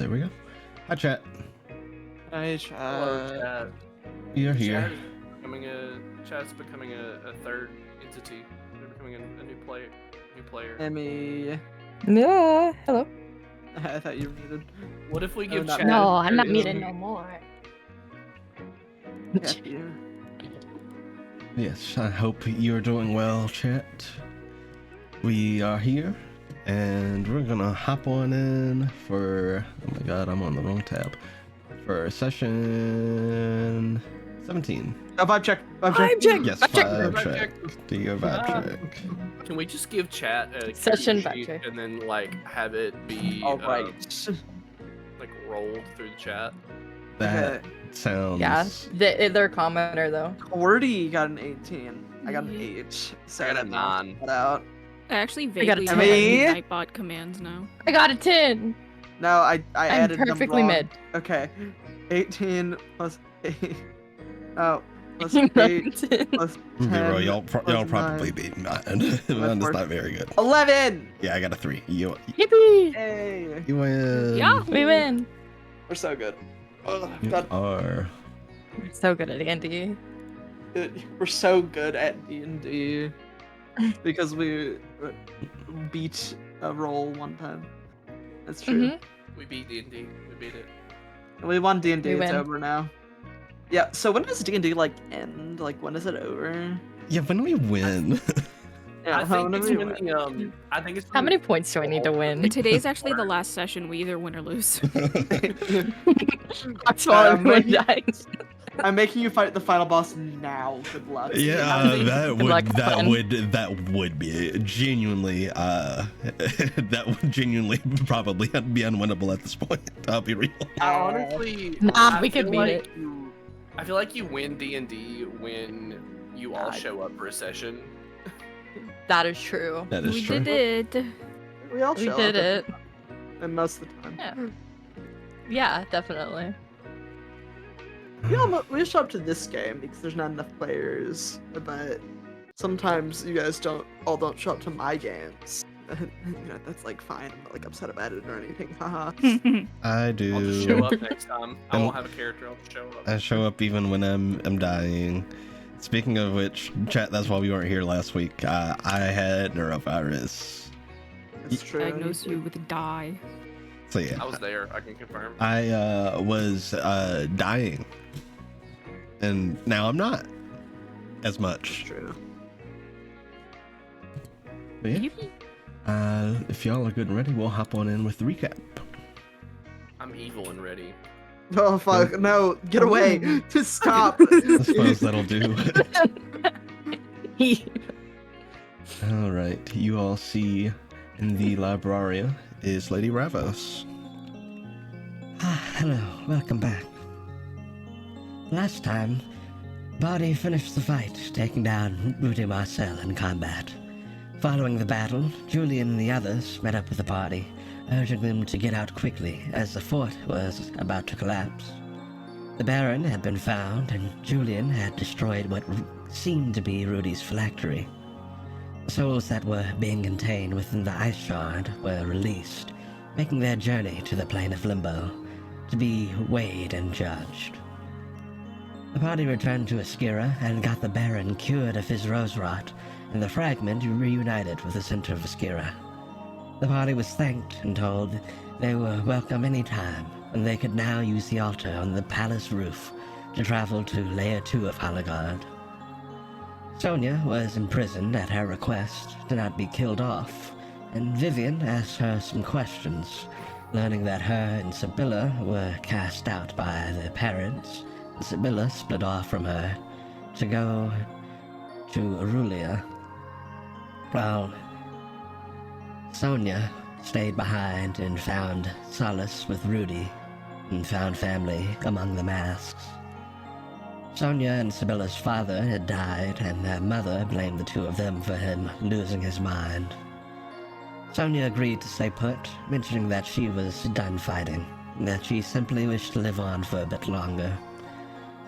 there we go. Hi, chat. Hi, Hello, chat. You're here. Chat's becoming a third entity. They're becoming a new player. Emmy. Yeah, hello. I thought you were muted. What if we give not chat? No, I'm not a- muted no more. Happy. Yes, I hope you're doing well, chat. We are here, and we're gonna hop on in for. Oh my god, I'm on the wrong tab. For session 17. Oh, vibe check. Vibe check. Yes, Vibe check. vibe check. Do your vibe check. Can we just give chat a Session character sheet back check. and then like have it be All right. like rolled through the chat? That sounds. Yeah, they're a commenter though. Cordy got an 18. I got an 8. So I got a that knocks 9. that out. I actually got a vaguely 10. know how to Me? use Nightbot commands now. I got a 10. No, I I'm added them perfectly wrong. mid. Okay. 18 plus 8. Oh, plus 8 plus 10. Bro, y'all plus probably 9. beat mine. Mine is not very good. 11! Yeah, I got a 3. You Yippee! Hey! win. Yeah. We win. We're so good. Oh, You God, are. We're so good at D&D. we're so good at D&D because we beat a roll one time. That's true. We beat D&D. We beat it. We won D&D. We It's win. over now. Yeah. So when does D&D like end? Like when is it over? Yeah, when we win. Yeah. I think when it's do we when win? the I think it's How many points do I need to win? Today's actually the last session. We either win or lose. That's why I'm everyone making- dies. I'm making you fight the final boss now. Good luck. Yeah, that Like fun. would be genuinely that would genuinely probably be unwinnable at this point. I'll be real. I honestly, Nah, I we can feel beat like it. I feel like you win D&D when you all God. show up for a session. That is true. That is We true. did it. We all We show did up it. and most of the time. Yeah. Yeah, definitely. We show up to this game because there's not enough players, but sometimes you guys don't show up to my games. That's like fine. I'm not like upset about it or anything. Haha. I do. I'll just show up next time. I won't have a character. I'll just show up. I show up even when I'm dying. Speaking of which, chat, that's why we weren't here last week. I had neurovirus. That's true. Diagnose you with a die. So yeah, I was there. I can confirm. I was dying. And now I'm not as That's much. true. But yeah, if y'all are good and ready, we'll hop on in with the recap. I'm evil and ready. Oh fuck! No, get away! Just stop! I suppose that'll do. All right, you all see in the Libraria is Lady Ravos. Hello, welcome back. Last time, Body finished the fight, taking down Rudy Marcel in combat. Following the battle, Julian and the others met up with the party, urging them to get out quickly as the fort was about to collapse. The Baron had been found, and Julian had destroyed what seemed to be Rudy's phylactery. The souls that were being contained within the ice shard were released, making their journey to the plane of limbo, to be weighed and judged. The party returned to Askira and got the Baron cured of his rose rot, and the fragment reunited with the center of Askira. The party was thanked and told they were welcome any time, and they could now use the altar on the palace roof to travel to Layer 2 of Halagard. Sonia was imprisoned at her request to not be killed off, and Vivian asked her some questions, learning that her and Sibylla were cast out by their parents. Sibylla split off from her to go to Aurelia, while Sonia stayed behind and found solace with Rudy and found family among the masks. Sonia and Sibylla's father had died, and their mother blamed the two of them for him losing his mind. Sonia agreed to stay put, mentioning that she was done fighting, and that she simply wished to live on for a bit longer.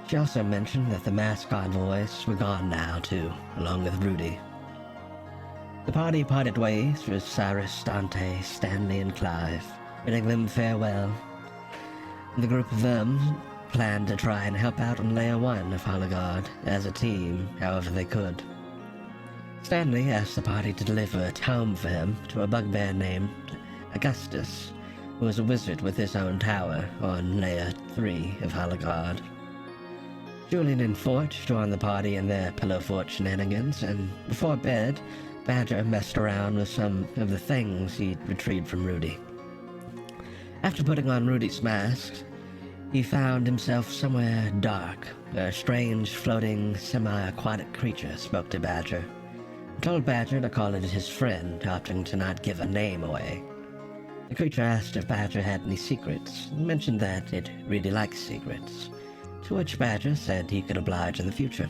She also mentioned that the mask envoys were gone now, too, along with Rudy. The party parted ways with Cyrus, Dante, Stanley, and Clive, bidding them farewell, The group of them planned to try and help out on Layer 1 of Hologard as a team, however they could. Stanley asked the party to deliver a tome for him to a bugbear named Augustus, who was a wizard with his own tower on Layer 3 of Hologard. Julian and Fort joined the party in their pillow fort shenanigans, and before bed, Badger messed around with some of the things he'd retrieved from Rudy. After putting on Rudy's mask, he found himself somewhere dark. A strange, floating, semi-aquatic creature spoke to Badger. He told Badger to call it his friend, opting to not give a name away. The creature asked if Badger had any secrets, and mentioned that it really likes secrets, to which Badger said he could oblige in the future.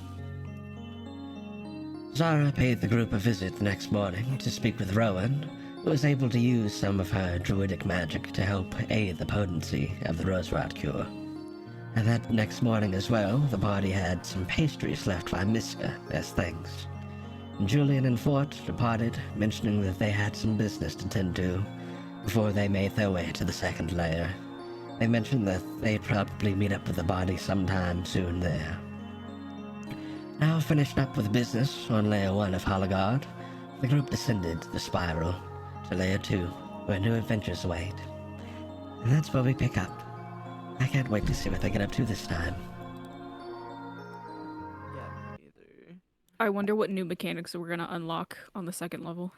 Zara paid the group a visit the next morning to speak with Rowan, who was able to use some of her druidic magic to help aid the potency of the rose rot cure. And that next morning as well, the party had some pastries left by Miska as thanks. Julian and Fort departed, mentioning that they had some business to tend to before they made their way to the second layer. They mentioned that they'd probably meet up with the body sometime soon there. Now finished up with business on Layer 1 of Hologard, the group descended the spiral to Layer 2, where new adventures await. And that's where we pick up. I can't wait to see what they get up to this time. Yeah, me either. I wonder what new mechanics we're gonna unlock on the second level.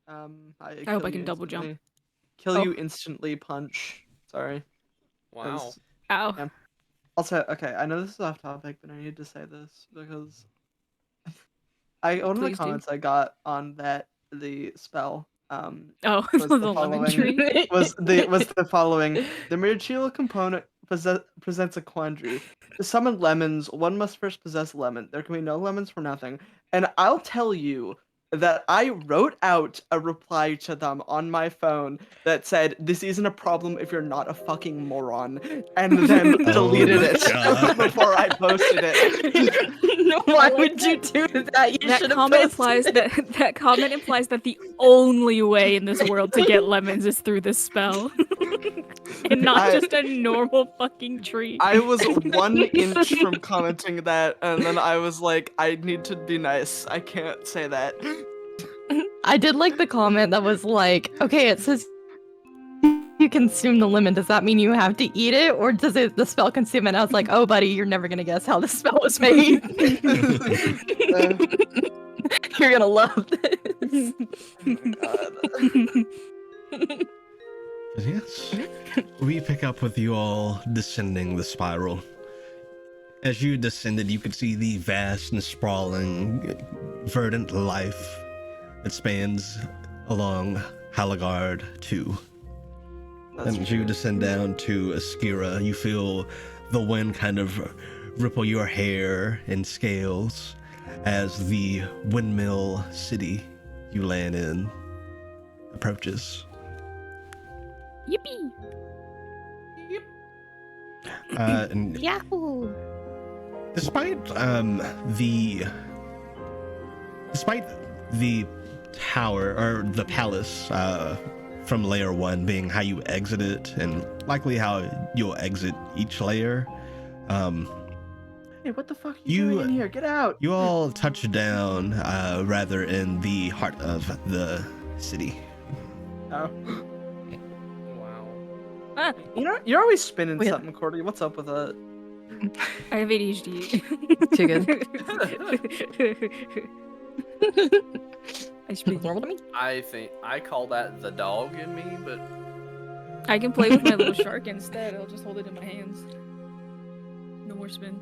I hope kill I can you double jump. instantly. Kill Oh. you instantly punch. Sorry. Wow. 'Cause- Ow. Yeah. Also, okay, I know this is off topic, but I need to say this because one of the Please do. comments I got on the spell Oh, was the the lemon following tree. was the following. The material component presents a quandary. To summon lemons, one must first possess lemon. There can be no lemons for nothing. And I'll tell you that I wrote out a reply to them on my phone that said, "This isn't a problem if you're not a fucking moron," and then Oh deleted my it God. before I posted it. Why would you do that? You That should have comment implies that comment implies that the only way in this world to get lemons is through this spell, and not just a normal fucking tree. I was 1 inch from commenting that, and then I was like, I need to be nice. I can't say that. I did like the comment that was like, okay, it says you consume the lemon. Does that mean you have to eat it, or does it the spell consume it? And I was like, oh, buddy, you're never gonna guess how the spell was made. You're gonna love this. Yes. We pick up with you all descending the spiral. As you descended, you could see the vast and sprawling, verdant life that spans along Halagard 2. And as you descend down to Askira, you feel the wind kind of ripple your hair and scales as the windmill city you land in approaches. Yippee! And Yahoo! despite the tower or the palace from layer 1 being how you exit it and likely how you'll exit each layer, Hey, what the fuck are you doing in here? Get out! you all touch down rather in the heart of the city. Oh. Wow. You're always spinning Wait. something, Cordy. What's up with that? I have ADHD. Too good. I speak. Normal to me. I think I call that the dog in me, but I can play with my little shark instead. I'll just hold it in my hands. No more spin.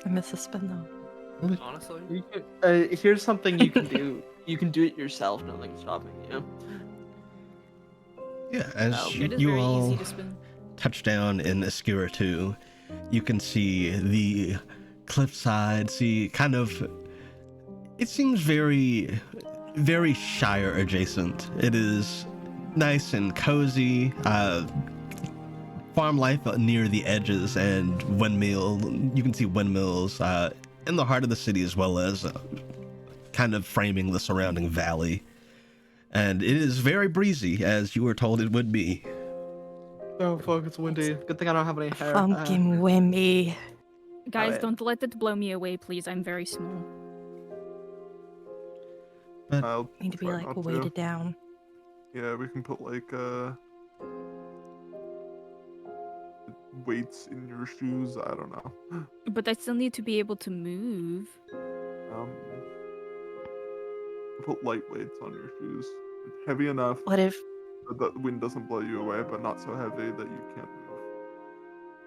I miss a spin though. honestly, Here's something you can do. You can do it yourself. Nothing's stopping you. Yeah, as It is you very all easy to spin. touch down in Askira 2, you can see the cliffside, see kind of, it seems very, very Shire adjacent. It is nice and cozy, farm life near the edges, and you can see windmills in the heart of the city, as well as kind of framing the surrounding valley. And it is very breezy, as you were told it would be. Oh fuck, it's windy. Good thing I don't have any hair. Pumpkin Wimby. Guys, wait. don't let it blow me away, please. I'm very small. I'll Need to be try like not to. weighted down. Yeah, we can put like weights in your shoes. I don't know. But I still need to be able to move. Put light weights on your shoes. Heavy enough What if that the wind doesn't blow you away, but not so heavy that you can't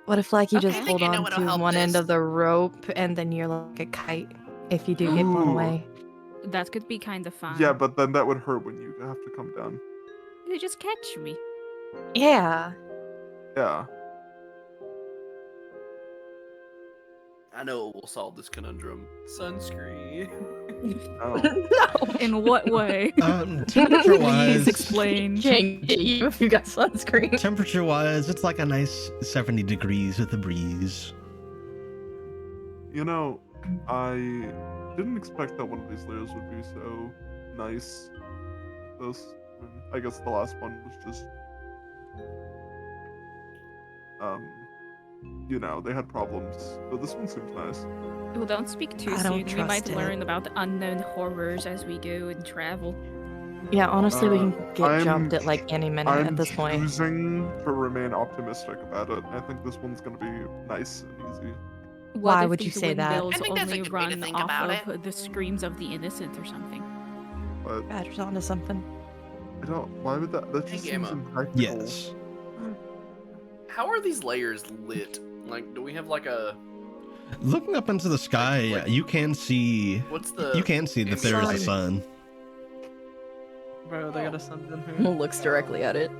move. like you Okay. just I hold think I know on what'll to help one end this. of the rope and then you're like a kite if you do get blown Ooh. away. That could be kind of fun. Yeah, but then that would hurt when you have to come down. You just catch me. Yeah. Yeah. I know what will solve this conundrum. Sunscreen. Oh. No. In what way? Temperature Please wise, explain. Can't get you if you got sunscreen. temperature wise, it's like a nice 70 degrees with a breeze. You know, I didn't expect that one of these layers would be so nice. I guess the last one was just, they had problems. But this one seems nice. Well, don't speak too I don't soon. We might trust it. learn about unknown horrors as we go and travel. Yeah, honestly, we can get I'm- jumped at like any minute I'm at this point. choosing to remain optimistic about it. I think this one's gonna be nice and easy. What Why if would you these say that? windmills I think that's a only good way to run think off about of the screams of the innocent or something? But Badger's onto something. I don't. Why would that? That just Hey, seems Gamma. impractical. Yes. How are these layers lit? Like, do we have like a? Looking up into the sky, Like- you can see What's the? that there is a sun. Bro, they got a sun in here. Looks directly at it.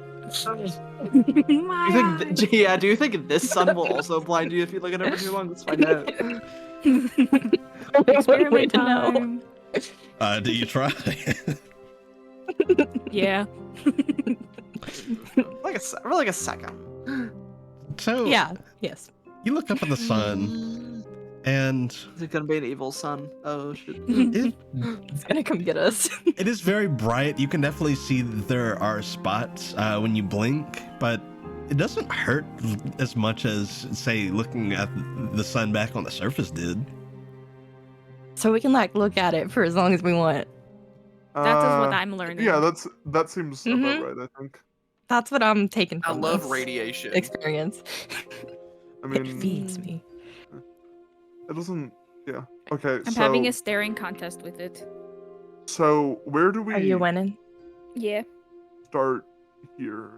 Do you think this sun will also blind you if you look at it for too long? Let's find out. Experiment Way to know. time. Do you try? Yeah. For like a second. So Yeah. Yes. you look up at the sun, and Is it gonna be an evil sun? Oh shit. It's gonna come get us. it is very bright. You can definitely see that there are spots when you blink, but it doesn't hurt as much as, say, looking at the sun back on the surface did. So we can like look at it for as long as we want. That is what I'm learning. Yeah, that seems about Mhm. right. I think. That's what I'm taking I from love this radiation. experience. I It mean, feeds me. it doesn't. Yeah. Okay. I'm so, having a staring contest with it. So where do we Are you winning? Yeah. start here?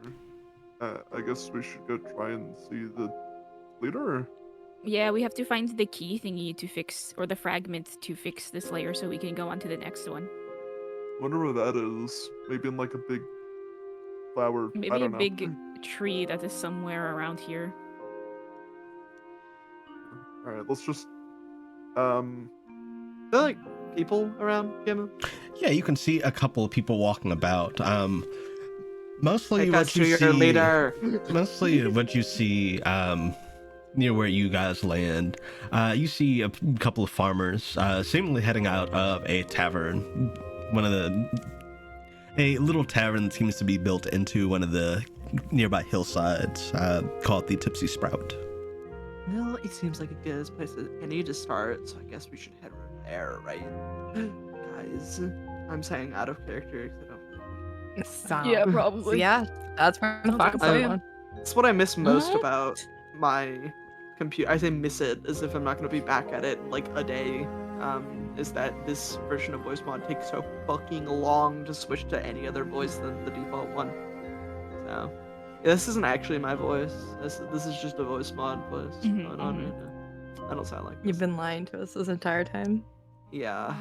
I guess we should go try and see the leader. Yeah, we have to find the key thingy to fix, or the fragment to fix this layer so we can go on to the next one. Wonder where that is. Maybe in like a big flower. I Maybe a don't know. big tree that is somewhere around here. All right. Let's just. Are there like people around, Gamma? Yeah, you can see a couple of people walking about. Mostly Take what us you to your see. leader. Mostly what you see near where you guys land. You see a couple of farmers seemingly heading out of a tavern. A little tavern that seems to be built into one of the nearby hillsides called the Tipsy Sprout. Well, it seems like a good place I need to start, so I guess we should head over there, right? Guys, I'm saying out of character because I don't. Yeah, probably. Yeah, that's where the Sounds like a fox plan. one. It's what I miss most What? about my computer. I say miss it as if I'm not gonna be back at it in, like a day. Is that this version of voice mod takes so fucking long to switch to any other voice than the default one. So, yeah, this isn't actually my voice. This is just a voice mod voice Mhm, going on mhm. right now. I don't sound like You've this. been lying to us this entire time. Yeah.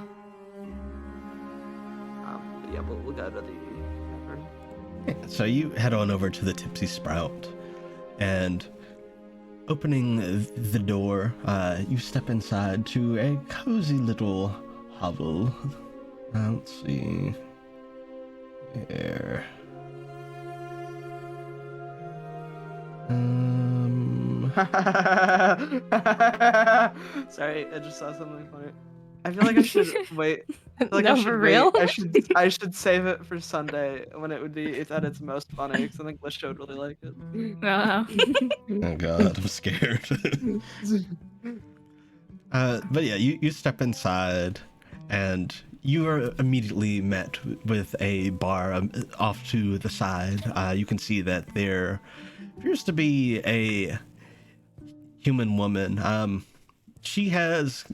But yeah, we'll go to the tavern. So you head on over to the Tipsy Sprout, and opening the door, you step inside to a cozy little hovel. Let's see. Here. Sorry, I just saw something funny. I feel like I should wait. I feel like No, I should for wait. real? I should save it for Sunday when it's at its most funny because I think Lisha would really like it. Oh god, I'm scared. But yeah, you step inside, and you are immediately met with a bar off to the side. You can see that there appears to be a human woman. She has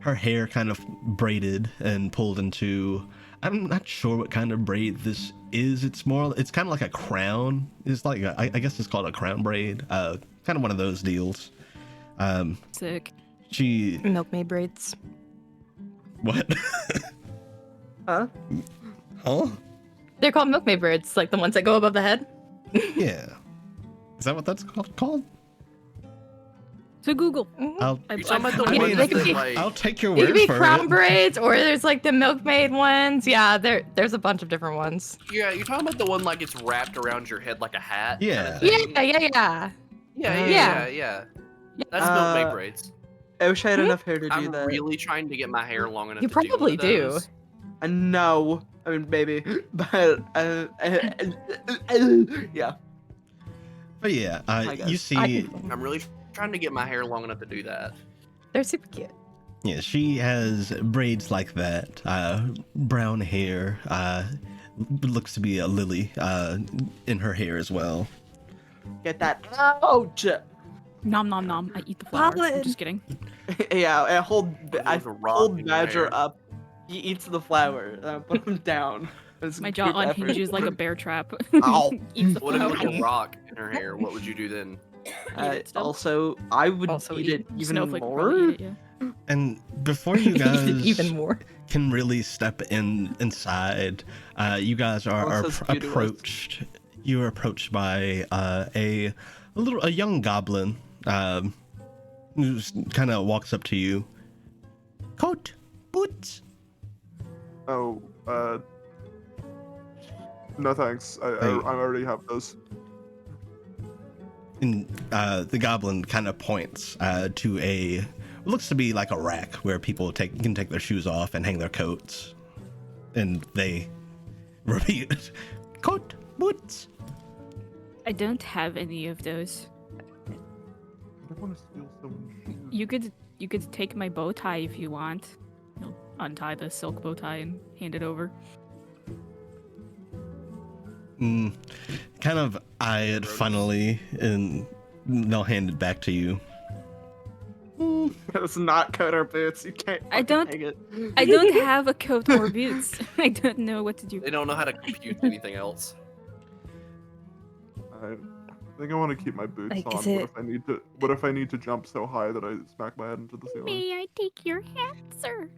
her hair kind of braided and pulled into, I'm not sure what kind of braid this is. It's kind of like a crown. It's like I guess it's called a crown braid. Kind of one of those deals. Sick. She Milkmaid braids. what? Huh? Huh? They're called milkmaid braids, like the ones that go above the head. Yeah. Is that what that's called? To Google. I'll You talking about the I ones mean, they could that be- like? I'll take your They could word be for crown it. braids, or there's like the milkmaid ones. Yeah, there's a bunch of different ones. Yeah, you're talking about the one like it's wrapped around your head like a hat. Yeah. Yeah. Yeah. That's milkmaid braids. I wish I had enough hair to do I'm that. really trying to get my hair long enough. You to do one probably of do. those. I know. I mean, maybe, but yeah. But yeah, Hi, guys. you see, I'm really trying to get my hair long enough to do that. They're super cute. yeah, she has braids like that, brown hair, looks to be a lily, in her hair as well. Get that out. Nom nom nom. I eat the flower. Pollen. I'm just kidding. Yeah, I hold There's a rock hold in your Badger hair. up. He eats the flower. Put him down. It's My jaw group effort. unhinges like a bear trap. Ow. Eats the What if it was flower. a rock in her hair? What would you do then? Eat it still. Also, I would Also eat it even Snowflake would probably more. eat it, yeah. And before you guys Even more. can really step inside, you guys are What's this beauty approached. You are approached by a young goblin, who kind of walks up to you. Coat, boots. Oh, no thanks. I already have those. And the goblin kind of points to what looks to be like a rack where people can take their shoes off and hang their coats. And they repeat, coat, boots. I don't have any of those. I don't want to steal someone's shoes. You could take my bow tie if you want. You'll untie the silk bow tie and hand it over. Kind of eye it funnily, and they'll hand it back to you. It's not coat or boots. You can't. I don't- Take it. I don't have a coat or boots. I don't know what to do. They don't know how to compute anything else. I think I want to keep my boots Like, on. is it- What if I need to jump so high that I smack my head into the ceiling? May I take your hat, sir?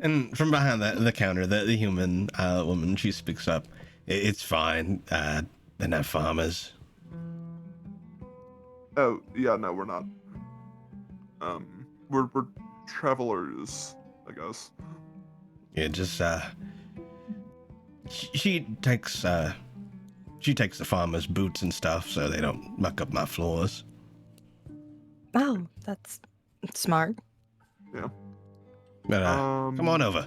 And from behind the counter, the human woman, she speaks up. It's fine. They're not farmers. Oh, yeah, no, we're not. We're travelers, I guess. Yeah, just she takes the farmers' boots and stuff so they don't muck up my floors. Oh, that's smart. But come on over.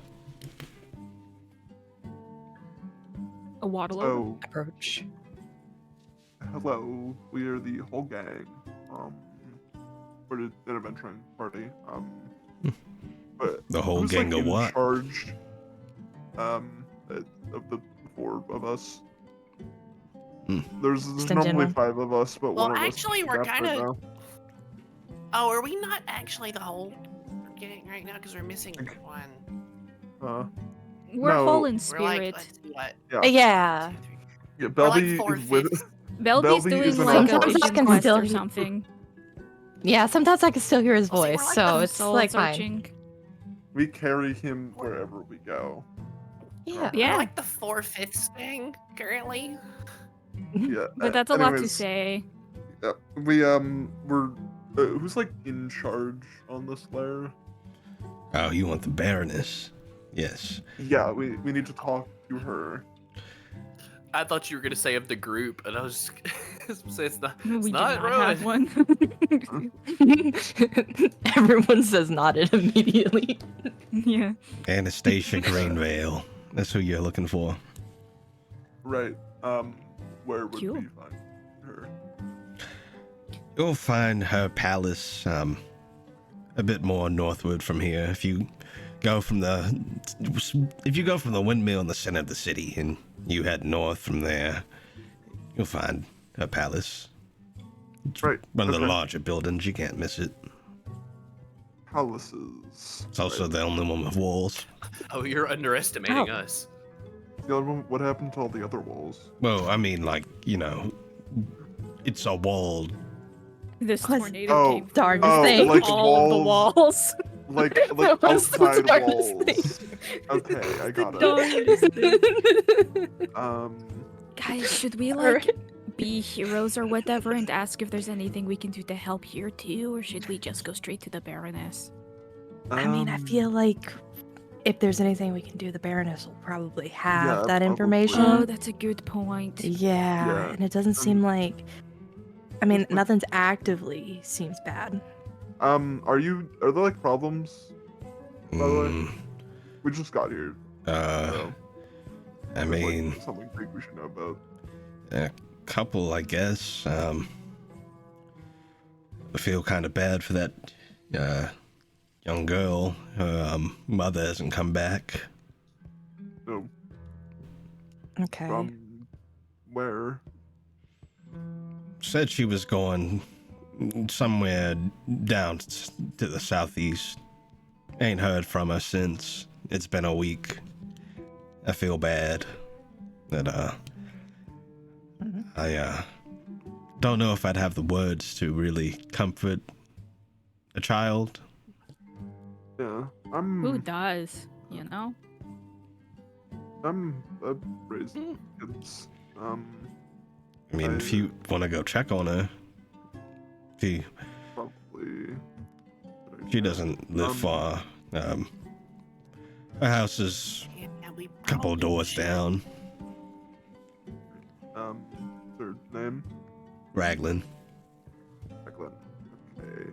A waddle over? Oh, Approach. hello. We are the whole gang. For the adventuring party. But The whole who's, gang like, of in what? charge, of the four of us? There's Just in normally general. 5 of us, but Well, one of us actually, is we're trapped right kinda- now. Oh, are we not actually the whole gang right now? Because we're missing one. We're No. whole in We're like, spirit. let's see what? Yeah. Yeah. Yeah, We're like Belby is 4/5. with. Velby's Belby doing is in like a Sometimes I vision can quest still or hear- something. Yeah, sometimes I can still hear his Well, see, we're voice, like so the it's Soul like fine. searching. We carry him wherever we go. Yeah. Yeah. We're like the 4/5 gang currently. Yeah. But that's a lot to anyways, say. Yeah, we're who's like in charge on this lair? Oh, you want the Baroness? Yes. Yeah, we need to talk to her. I thought you were gonna say of the group, and I was just say it's not. It's We do not not have Rowan. one. Everyone says nodded immediately. Yeah. Anastasia Greenvale. That's who you're looking for. Right. Where would Cool. we find her? You'll find her palace a bit more northward from here. If you go from the windmill in the center of the city and you head north from there, you'll find her palace. It's Right. one of the okay. larger buildings. You can't miss it. Palaces. It's also Right. the only one with walls. Oh, you're underestimating Oh. us. The other one, what happened to all the other walls? Well, I mean, like, it's a wall. This Was- tornado Oh, came through darn and thing. like like all the walls. walls. Like That was the outside darndest walls. Okay, I got it. Darndest thing. Guys, should we Alright. be heroes or whatever and ask if there's anything we can do to help here too, or should we just go straight to the Baroness? I mean, I feel like if there's anything we can do, the Baroness will probably have Yeah, that probably. information. Oh, that's a good point. Yeah, Yeah, and it doesn't seem like. I mean, Just like- nothing's actively seems bad. Are there like problems? By the way, Mm, we just got here. So, I there's, mean, like, something big we should know about. a couple, I guess. I feel kind of bad for that young girl. Her mother hasn't come back. So, Okay. from where? Said she was going somewhere down to the southeast. Ain't heard from her since. It's been a week. I feel bad that I don't know if I'd have the words to really comfort a child. Yeah, Who does? You know? I've raised kids. I mean, if you want to go check on her, Probably. she doesn't live far. Her house is Yeah, we a couple probably doors should. down. Their name? Raglan. Declan. Okay.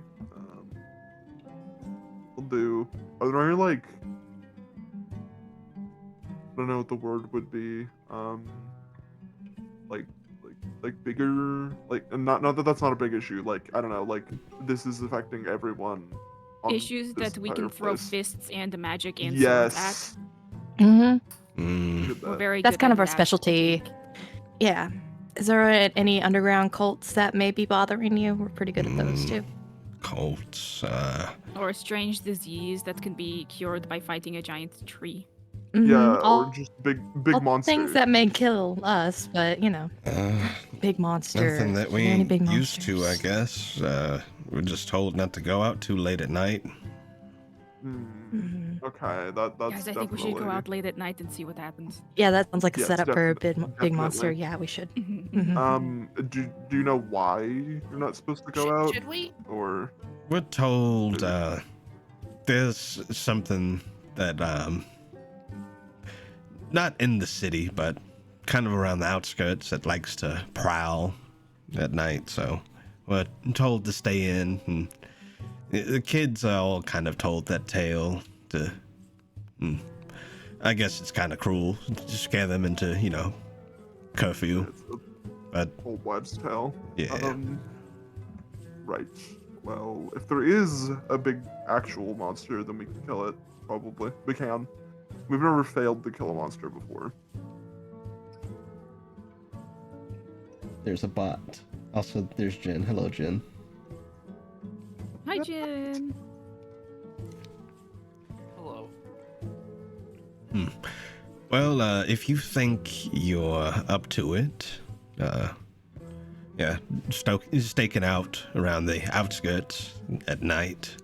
Will do. Are there any like? I don't know what the word would be. Like bigger. Like, and not that that's not a big issue. Like, I don't know. Like, this is affecting everyone. on Issues this that we can entire throw place. fists and magic and swords at. Yes. Mm-hmm. Mm. Look at We're that. very That's good kind at of our that, I specialty. think. Yeah. Is there any underground cults that may be bothering you? We're pretty good at those too. Colts. Or a strange disease that can be cured by fighting a giant tree. Mhm. Yeah, All, or just big all monsters. things that may kill us, but Uh, big monster. nothing that we Are there any ain't big used to, I monsters? guess. We're just told not to go out too late at night. Mhm. Okay, that's Guys, I think we should go definitely- out late at night and see what happens. Yeah, that sounds like a Yes, setup for a definitely. big monster. Definitely. Yeah, we should. Mhm. Mhm. Do you know why you're not supposed to go out? Should we? Or We're told there's something that not in the city, but kind of around the outskirts that likes to prowl at night. So we're told to stay in, and the kids are all kind of told that tale to. I guess it's kind of cruel to scare them into curfew, it's a but old wives' tale. yeah. Right. Well, if there is a big actual monster, then we can kill it. Probably we can. We've never failed to kill a monster before. There's a bot. Also, there's Jen. Hello, Jen. Hi, Jin. Hello. Well, if you think you're up to it, staking out around the outskirts at night.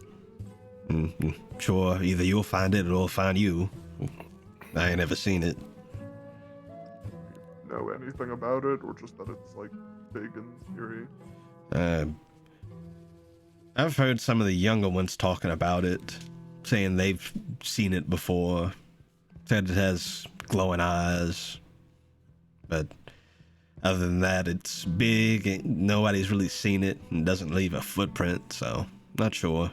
Sure, either you'll find it or it'll find you. I ain't ever seen it. Know anything about it, or just that it's like big and scary? I've heard some of the younger ones talking about it, saying they've seen it before. Said it has glowing eyes, but Other than that, it's big, and nobody's really seen it, and doesn't leave a footprint, so not sure.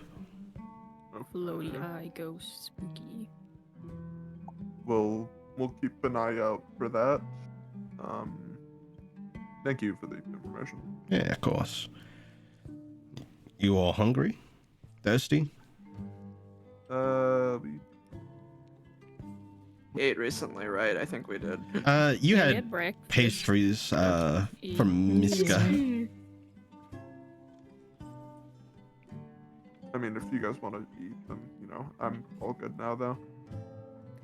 Floaty eye ghost spooky. We'll keep an eye out for that. Thank you for the information. Yeah, of course. You all hungry? Thirsty? We ate recently, right? I think we did. You We had breakfast. pastries from Miska. I mean, if you guys want to eat, then I'm all good now, though.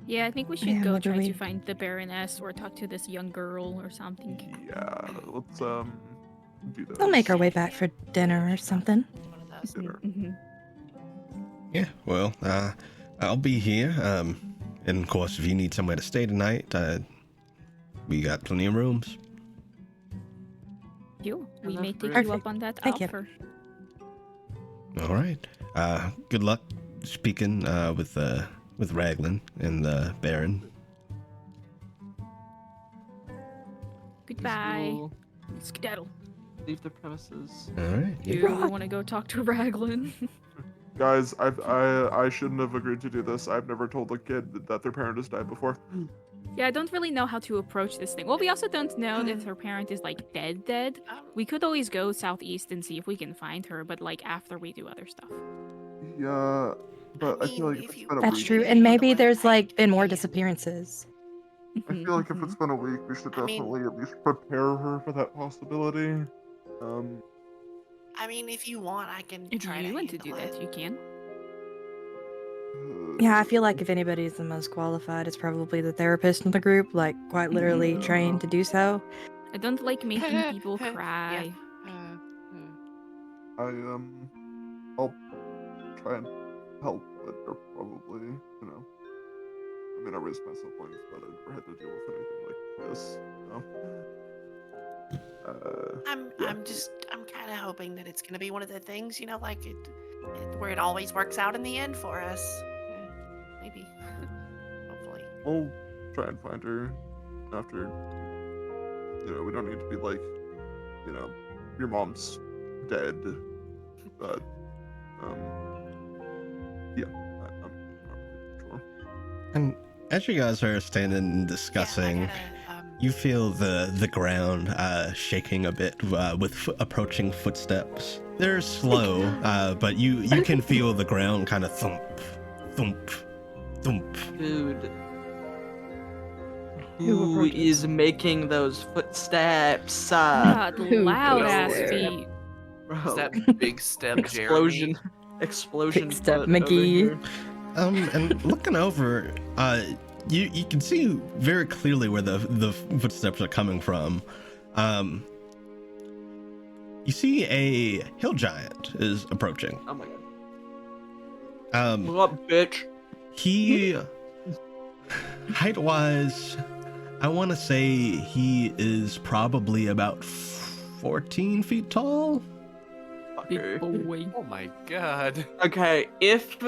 Yeah, I think we should Yeah, go what do try to we- find the Baroness or talk to this young girl or something. Yeah, let's do those. We'll make our way back for dinner or something. One of those. Dinner. Mm-hmm. Yeah, well, I'll be here. And of course, if you need somewhere to stay tonight, we got plenty of rooms. We Enough may take room. you up on that Thank you. offer. All right. Good luck speaking with Raglan and the Baron. Goodbye. We'll Skedaddle. leave the premises. All right. You want to go talk to Raglan? Guys, I shouldn't have agreed to do this. I've never told a kid that their parent has died before. Yeah, I don't really know how to approach this thing. Well, we also don't know if her parent is like dead. We could always go southeast and see if we can find her, but like after we do other stuff. Yeah, but I feel like mean, if if it's you- been a That's week, true, and maybe there's like been more disappearances. I feel like if it's been a week, we should I mean- definitely at least prepare her for that possibility. I mean, if you want, I can If try you to want to do handle that, it. you can. Yeah, I feel like if anybody's the most qualified, it's probably the therapist in the group, like quite literally Yeah. trained to do so. I don't like making people cry. I'll try and help, but they're probably, I mean, I raised myself once, but I never had to deal with anything like this, yeah. I'm kind of hoping that it's gonna be one of the things, like where it always works out in the end for us. Maybe. Hopefully. We'll try and find her after, we don't need to be like, your mom's dead, but, yeah, I'm not really sure. And as you guys are standing and discussing, Yeah, I gotta, you feel the ground shaking a bit with approaching footsteps. They're slow, but you can feel the ground kind of thump, thump, thump. Dude. Who Who approaches? is making those footsteps? God, who loud ass goes there? feet. Bro. Is that big step, explosion. Jeremy? Explosion. Big step, foot over McGee. here. And looking over, you can see very clearly where the footsteps are coming from. You see a hill giant is approaching. Oh my god. What up, bitch? He, height-wise, I want to say he is probably about 14 feet tall. Big Fucker. boy. Oh my god. Okay, if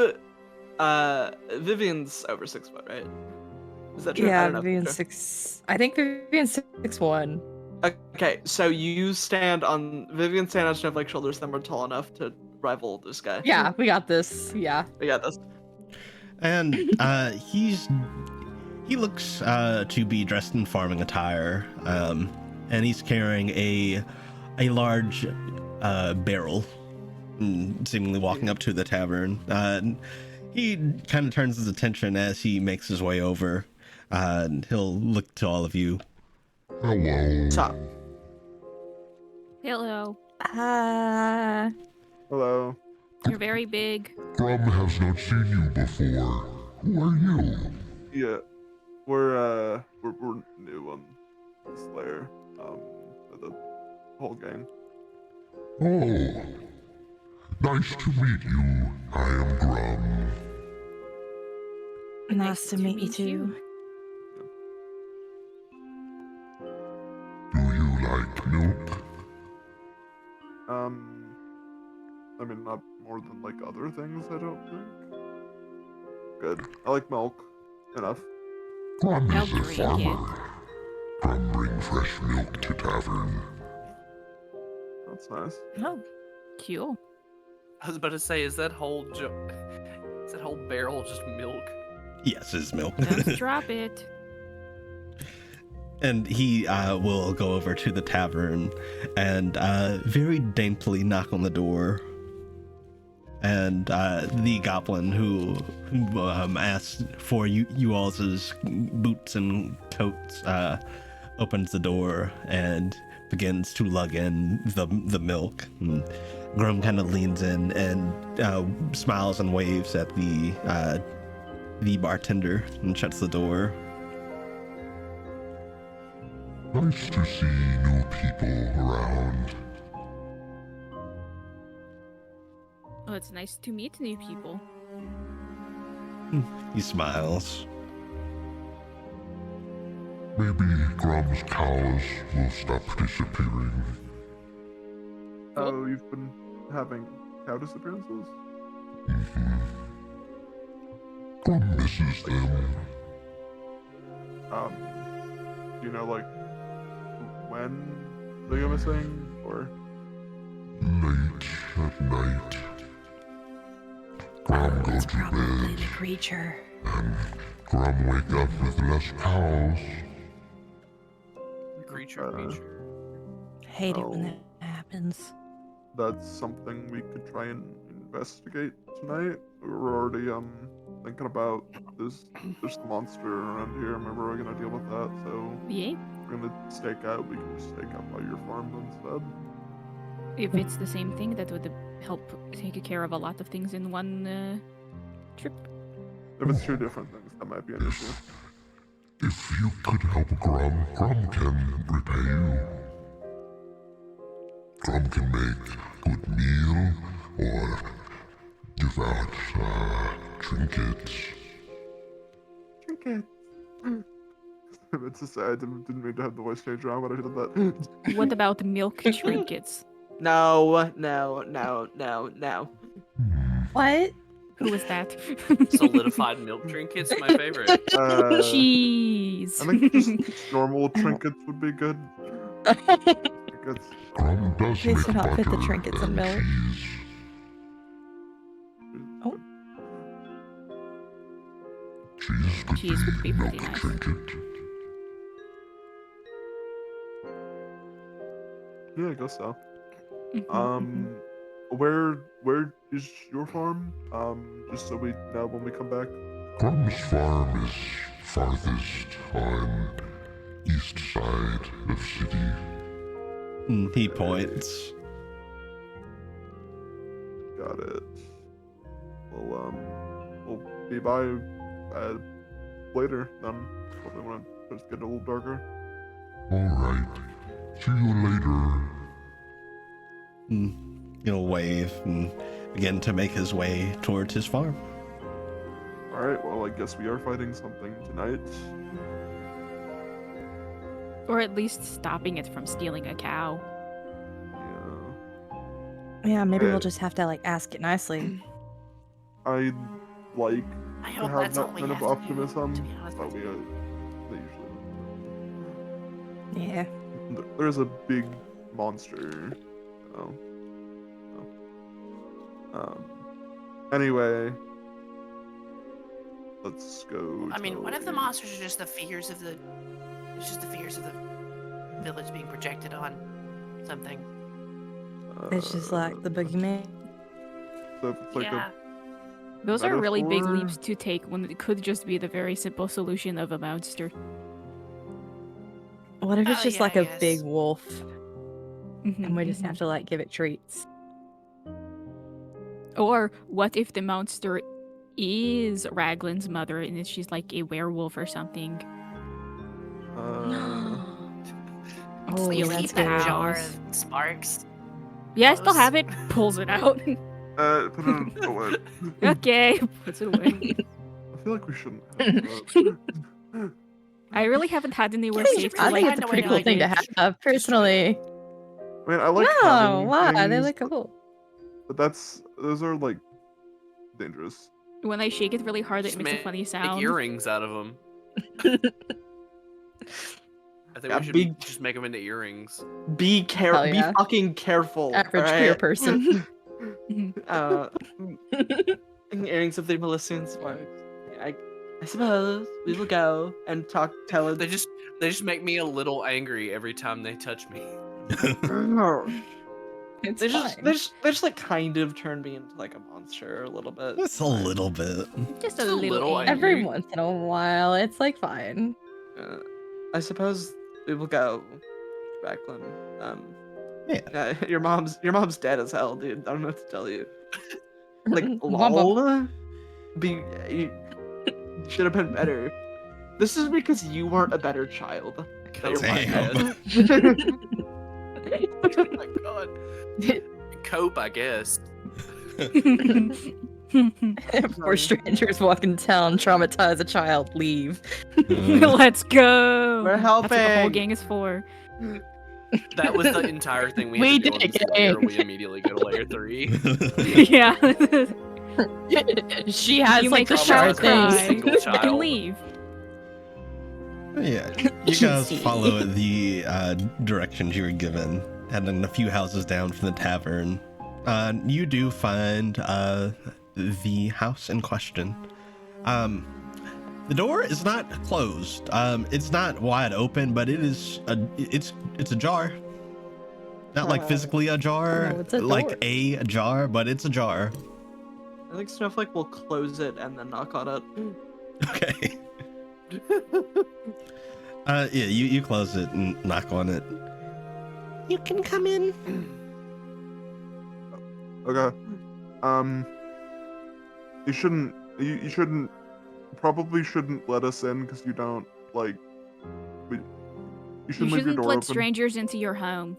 Vivian's over 6 foot, right? Is that true? I Yeah, don't know if Vivian's that's true. 6. I think Vivian's 6'1". Okay, so you stand on Vivian stand on Snowflake's shoulders, then we're tall enough to rival this guy. Yeah, we got this. Yeah. We got this. And he looks to be dressed in farming attire, and he's carrying a large barrel, seemingly walking up to the tavern. He kind of turns his attention as he makes his way over, and he'll look to all of you. Hello. What's up? Hello. Hello. You're very big. Grum has not seen you before. Who are you? Yeah, we're new on this layer, the whole gang. Oh. Nice to meet you. I am Grum. Nice to meet you too. Do you like milk? I mean, not more than like other things, I don't think. Good. I like milk. Enough. Grum I'll is a drink farmer. Grum brings fresh milk to tavern. That's nice. Oh, cool. I was about to say, is that whole barrel just milk? Yes, it's milk. Let's drop it. And he will go over to the tavern and very daintily knock on the door. And the goblin who asked for you all's boots and coats opens the door and begins to lug in the milk. And Grum kind of leans in and smiles and waves at the bartender and shuts the door. Nice to see new people around. Oh, it's nice to meet new people. He smiles. Maybe Grum's cows will stop disappearing. Oh, you've been having cow disappearances? Grum misses them. Do you know, like, when they go missing, or? Late at night. Grum go It's to probably bed, the creature. and Grum wake up with less cows. Creature. Hate it when Oh. that happens. That's something we could try and investigate tonight. We're already thinking about there's the monster around here. Remember, we're gonna deal with that. So Yeah. we're gonna stake out. We can just stake out by your farm instead. If it's the same thing, that would help take care of a lot of things in one trip. If it's two different things, that might be an issue. If you could help Grum, Grum can repay you. Grum can make good meal or give out trinkets. Trinket. It's just I didn't mean to have the voice change around, but I did that. What about milk trinkets? No. What? Who was that? Solidified milk trinkets, my favorite. Cheese. I think just normal trinkets would be good. Trinkets. Grum does These make do not fit the butter trinkets and milk. cheese. Oh. Cheese could Cheese would be milk pretty nice. trinket. Yeah, I guess so. Mhm. Where is your farm? Just so we know when we come back. Grum's farm is farthest on east side of city. He points. Got it. We'll be by later then. Probably when it's getting a little darker. Alright. See you later. He'll wave and begin to make his way towards his farm. Alright, well, I guess we are fighting something tonight. Or at least stopping it from stealing a cow. Yeah. Yeah, maybe Uh, we'll just have to like ask it nicely. I like I to hope have that's that all we kind have of to do, optimism, to be honest but with we you. they usually Yeah. there's a big monster. Oh. Anyway, let's go. I mean, what if the tell- monsters are just the fears of the? It's just the fears of the village being projected on something. It's just like the boogeyman. So if it's like Yeah. Those are really big Metaphor? leaps to take when it could just be the very simple solution of a monster. What if it's Oh, just yeah, like I a guess. big wolf Mm-hmm, and we just have to like give it treats? Or what if the monster is Raglan's mother and she's like a werewolf or something? Oh, Please Stealing keep that jar cows. of sparks. Yeah, I still Close. have it. Pulls it out. put it in, oh wait. Okay, puts it away. I feel like we shouldn't. Have that. I really haven't had anywhere think safe to I like. think it's a pretty cool thing to dig. have, personally. I mean, I like No, having why? They things, look cool. but those are like dangerous. When I shake it really hard, it Just makes a funny Make sound. earrings out of them. I think Yeah, we should be- just make them into earrings. Be Hell yeah. fucking careful. Average all queer right? person. Earrings of the Melissa Sparks. I suppose we will go and tell it. They just make me a little angry every time they touch me. It's They fine. just like kind of turned me into like a monster a little bit. Just a little bit. Just Just a a little little angry. Every once in a while, it's like fine. I suppose we will go, Jacqueline. Yeah. Your mom's dead as hell, dude. I don't know what to tell you. Like, Womp lol. You should have been better. This is because you weren't a better child. Cope, I Damn. guess. Oh my god. Cope, I guess. Four strangers walk in town, traumatize a child, leave. Let's go. We're That's what the whole helping. gang is for. That was the entire thing we We had to do did on it, this gang. layer. We immediately go to layer 3. Yeah. She has You like make the a shard child thing. cry. Single and child. leave. Yeah, you guys follow the directions you were given, heading a few houses down from the tavern. You do find the house in question. The door is not closed. It's not wide open, but it's ajar. Not like physically ajar, No, it's a like door. a jar, but it's ajar. I think Snowflake will close it and then knock on it. Okay. Yeah, you close it and knock on it. You can come in. Okay. You probably shouldn't let us in because you don't like. You You shouldn't leave your shouldn't door let open. strangers into your home.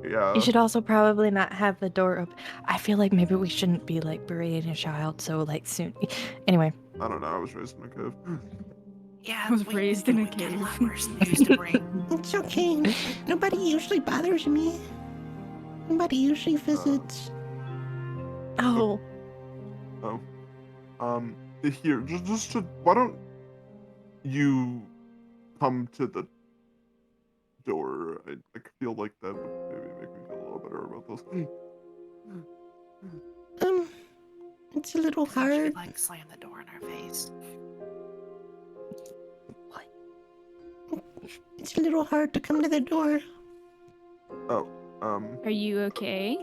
Yeah. You should also probably not have the door open. I feel like maybe we shouldn't be like berating a child so like soon. Anyway, I don't know. I was raised in a cave. Yeah, I was raised in a got cave. a lot worse news to bring. It's okay. Nobody usually bothers me. Nobody usually visits. oh, Here, why don't you come to the door? I feel like that would maybe make me feel a little better about this. It's a little She'd hard. like slam the door in our face. It's a little hard to come to the door. Oh, Are you okay?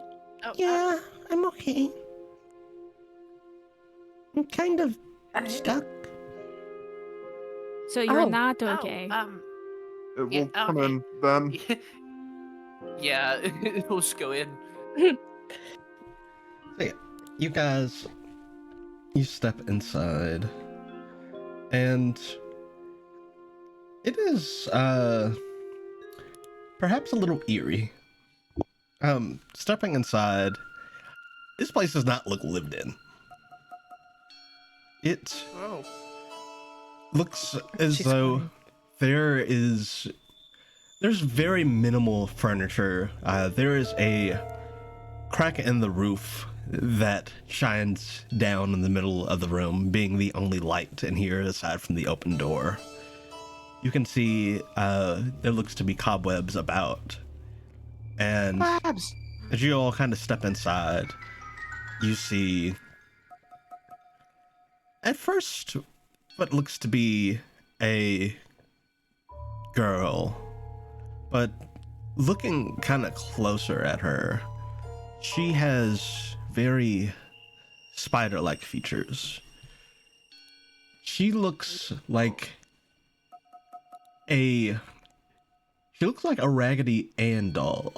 Oh, Yeah, I'm okay. I'm kind of stuck. So you're Oh. not oh, okay. it Yeah, will come okay. in then. Yeah, we'll just go in. So yeah, you guys, you step inside, and it is perhaps a little eerie. Stepping inside, this place does not look lived in. It Oh. looks as She's though fine. there's very minimal furniture. There is a crack in the roof that shines down in the middle of the room, being the only light in here aside from the open door. You can see there looks to be cobwebs about. And Babs! as you all kind of step inside, you see at first what looks to be a girl, but looking kind of closer at her, she has very spider-like features. She looks like a Raggedy Ann doll,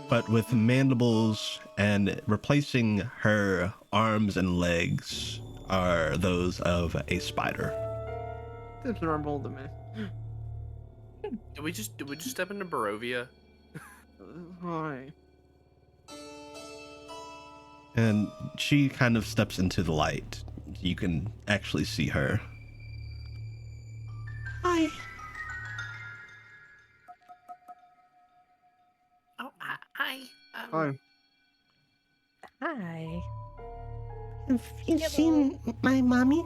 but with mandibles, and replacing her arms and legs are those of a spider. That's normal to me. Did we just step into Barovia? Hi. And she kind of steps into the light. You can actually see her. Hi. Oh, hi. Hi. hi. Have you seen my mommy?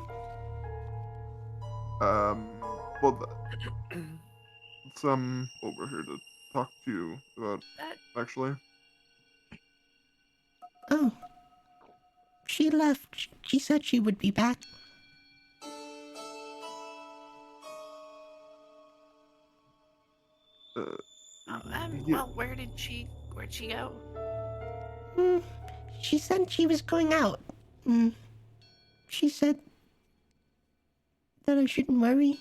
Well, It's what we're here to talk to you about, That actually. Oh, she left. She said she would be back. Uh, yeah, well, where'd she go? Hmm. She said she was going out. Hmm. She said that I shouldn't worry.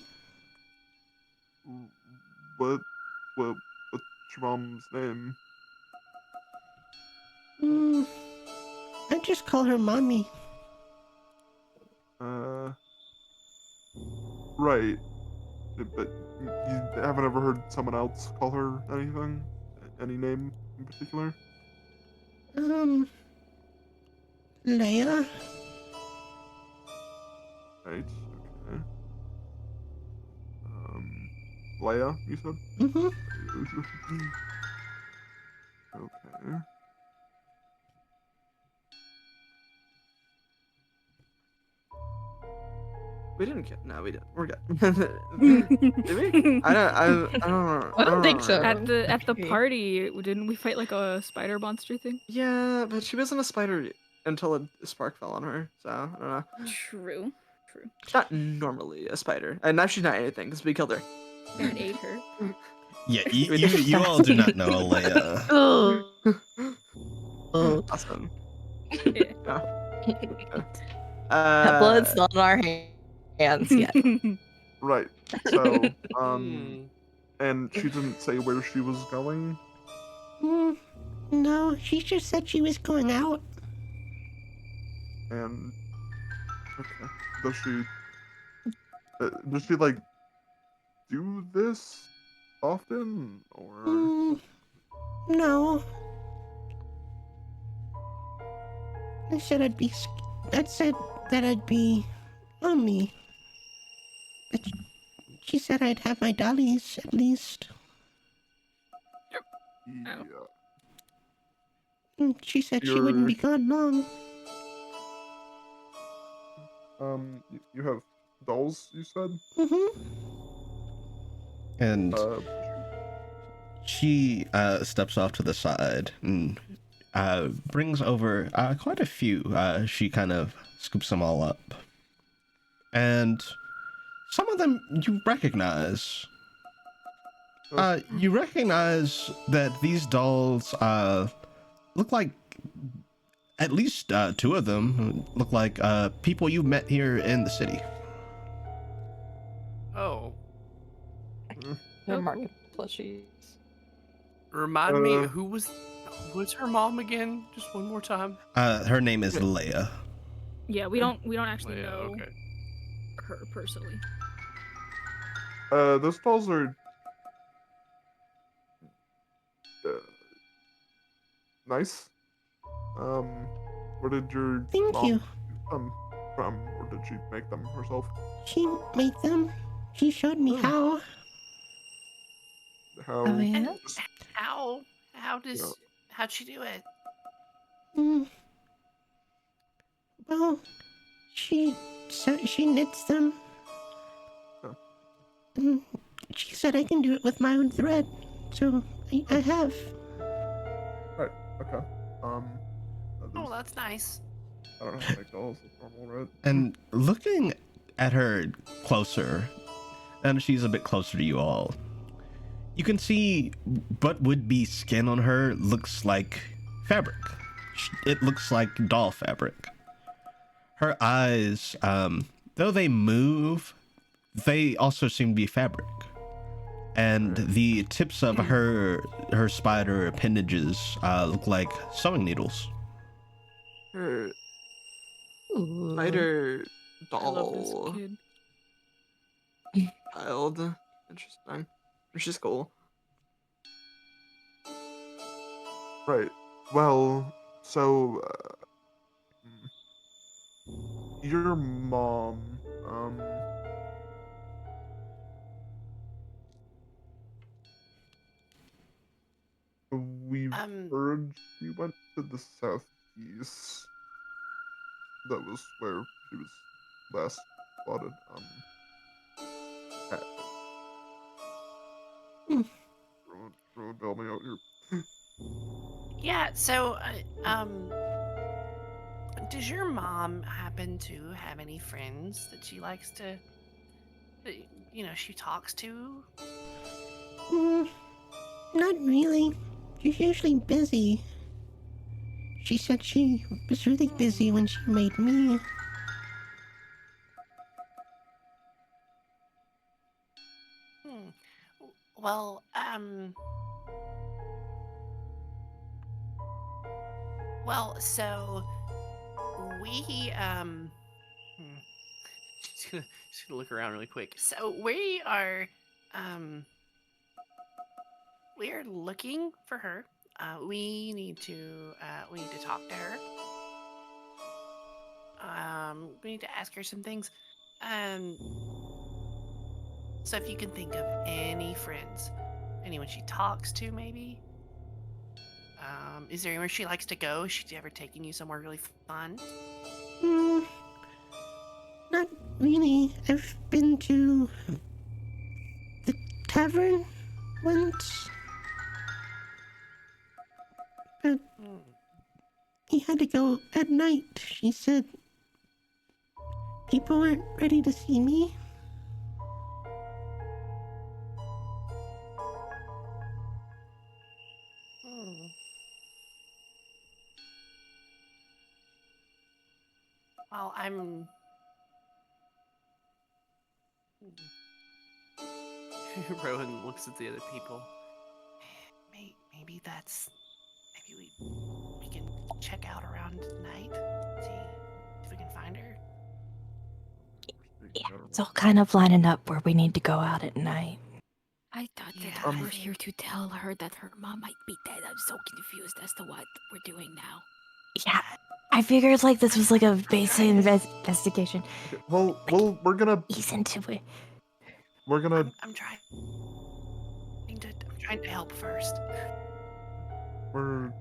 what, what's your mom's name? Hmm. I just call her mommy. Right. But you haven't ever heard someone else call her anything? Any name in particular? Leia. Right. Okay. Leia, you said? Mm-hmm. Okay. We didn't get. No, we didn't. We're good. Did we? I don't think so. At the Okay. party, didn't we fight like a spider monster thing? Yeah, but she wasn't a spider until a spark fell on her. So I don't know. True. She's not normally a spider, and now she's not anything because we killed her. And ate her. Yeah, We did. you all do not know Leia. Oh, Awesome. Yeah. that blood's not in our hands yet. Right. So, Hmm. and she didn't say where she was going? No, she just said she was going out. And, okay. Does she, like, do this often? Or, No. I said I'd be. I said that I'd be mommy. But she said I'd have my dollies at least. yeah. She said she wouldn't be gone long. You have dolls, you said? Mm-hmm. And Uh, she steps off to the side and brings over quite a few. She kind of scoops them all up. And some of them you recognize. You recognize that these dolls look like, at least two of them look like people you met here in the city. Oh, They're Oh, market plushies. remind me, who was her mom again? Just one more time. Her name is Leia. Yeah, we don't actually Yeah, know okay. her personally. those dolls are nice. Where did your Thank mom you. get them from, or did she make them herself? She made them. She showed me how. How? Oh yeah. Just, How'd she do it? Well, she knits them. Oh. Mm, she said I can do it with my own thread, so I have. Right. Okay. Oh, that's nice. I don't know how to make dolls. That's normal, right? And looking at her closer, and she's a bit closer to you all, you can see what would be skin on her looks like fabric. It looks like doll fabric. Her eyes, though they move, they also seem to be fabric. And the tips of her spider appendages look like sewing needles. Her Ooh. spider I love doll this kid. child. Interesting. She's cool. Right. Well, so your mom, we've heard she went to the southeast. That was where she was last spotted. Everyone bail me out here. Yeah, so, does your mom happen to have any friends that she likes to, that, she talks to? Not really. She's usually busy. She said she was really busy when she made me. Well, so we, Just gonna look around really quick. so we are looking for her. We need to talk to her. We need to ask her some things. So if you can think of any friends, anyone she talks to, maybe. Is there anywhere she likes to go? Has she ever taken you somewhere really fun? Not really. I've been to the tavern once. But he had to go at night, she said. People weren't ready to see me. Well, Rowan looks at the other people. Maybe we can check out around tonight, see if we can find her. Yeah, it's all kind of lining up where we need to go out at night. I thought that Yeah, I was here to tell her that her mom might be dead. I'm so confused as to what we're doing now. Yeah, I figured like this was like a basic investigation. Okay, well, we're gonna. Ease into it. We're gonna. I'm trying to help first. We're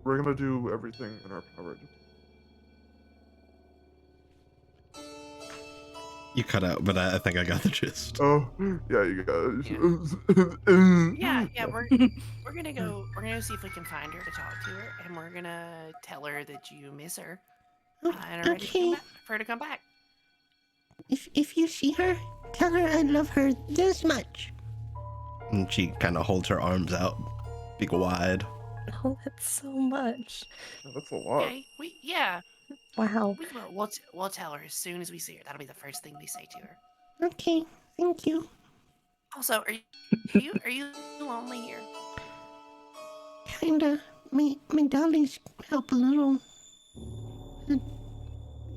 gonna do everything in our power. You cut out, but I think I got the gist. Oh, yeah, you guys. Yeah, we're gonna go. We're gonna see if we can find her to talk to her, and we're gonna tell her that you miss her, and are ready to come back, for her to come back. If you see her, tell her I love her this much. And she kind of holds her arms out, big wide. Oh, that's so much. That's a lot. Okay, Wow. we'll tell her as soon as we see her. That'll be the first thing we say to her. Okay, thank you. Also, are you lonely here? Kinda. My dollies help a little.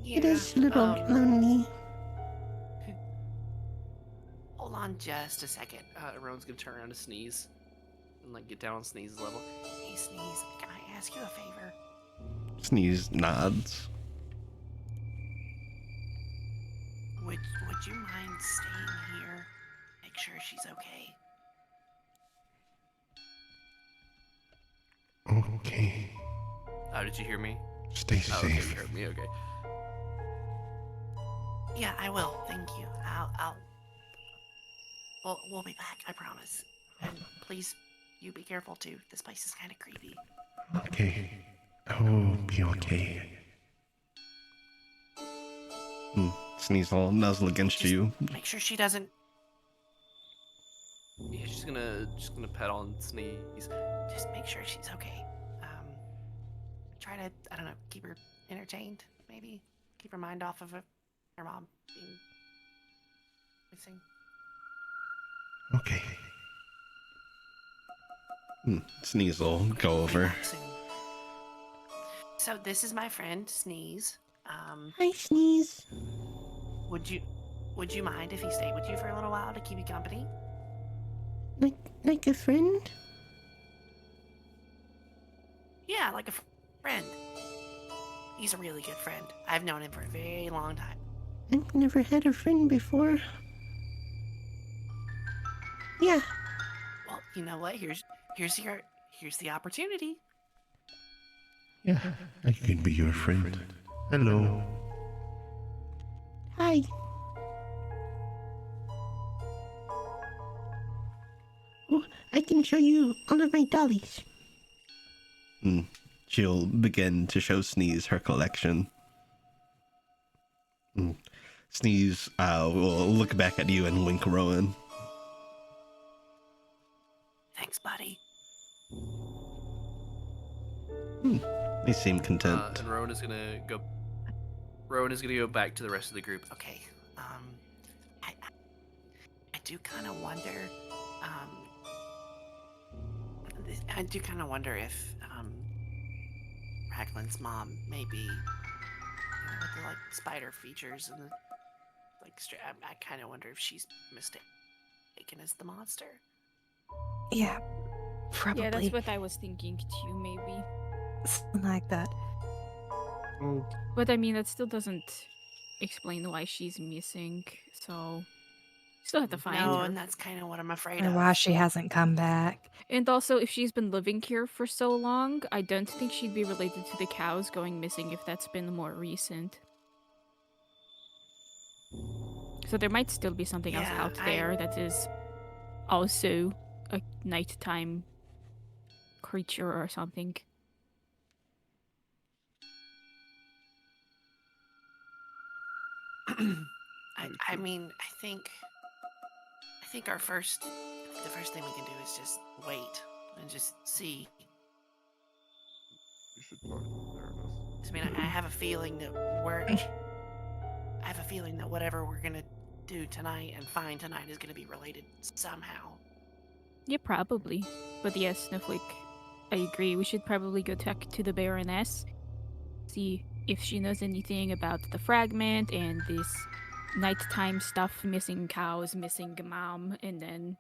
It is a little lonely. Hold on just a second. Rowan's gonna turn around to Sneeze and like get down on Sneeze's level. Hey, Sneeze, can I ask you a favor? Sneeze nods. Would you mind staying here? Make sure she's okay. Okay. Oh, did you hear me? Stay Oh, okay, you safe. heard me. Okay. Yeah, I will. Thank you. We'll be back. I promise. And please, you be careful too. This place is kind of creepy. Okay. I will be okay. Sneeze will nuzzle against you. Make sure she doesn't. Yeah, she's gonna pet on Sneeze. Just make sure she's okay. Try to, I don't know, keep her entertained. Maybe keep her mind off of her mom being missing. Okay. Sneeze will go over. Soon. So this is my friend Sneeze. Hi, Sneeze. Would you mind if he stayed with you for a little while to keep you company? Like a friend? Yeah, like a friend. He's a really good friend. I've known him for a very long time. I've never had a friend before. Yeah. Well, you know what? Here's the opportunity. Yeah, I can be your friend. Hello. Hi. show you all of my dollies. She'll begin to show Sneeze her collection. Sneeze will look back at you and wink Rowan. Thanks, buddy. They seem content. And Rowan is gonna go back to the rest of the group. Okay. I do kind of wonder. I do kind of wonder if Raglan's mom may be with the like spider features and the like. I kind of wonder if she's mistaken as the monster. Yeah, probably. Yeah, that's what I was thinking too, maybe. Something like that. Oh, But I mean, that still doesn't explain why she's missing, so still have to find No, her. and that's kind of what I'm afraid Or of. why she hasn't come back. And also, if she's been living here for so long, I don't think she'd be related to the cows going missing if that's been more recent. So there might still be something else Yeah, out there that is also a nighttime creature or something. I mean, I think the first thing we can do is just wait and just see. you should talk to the Baroness. I mean, I have a feeling that whatever we're gonna do tonight and find tonight is gonna be related somehow. Yeah, probably. But yes, Snowflake, I agree. We should probably go talk to the Baroness, see if she knows anything about the fragment and this nighttime stuff, missing cows, missing mom, and then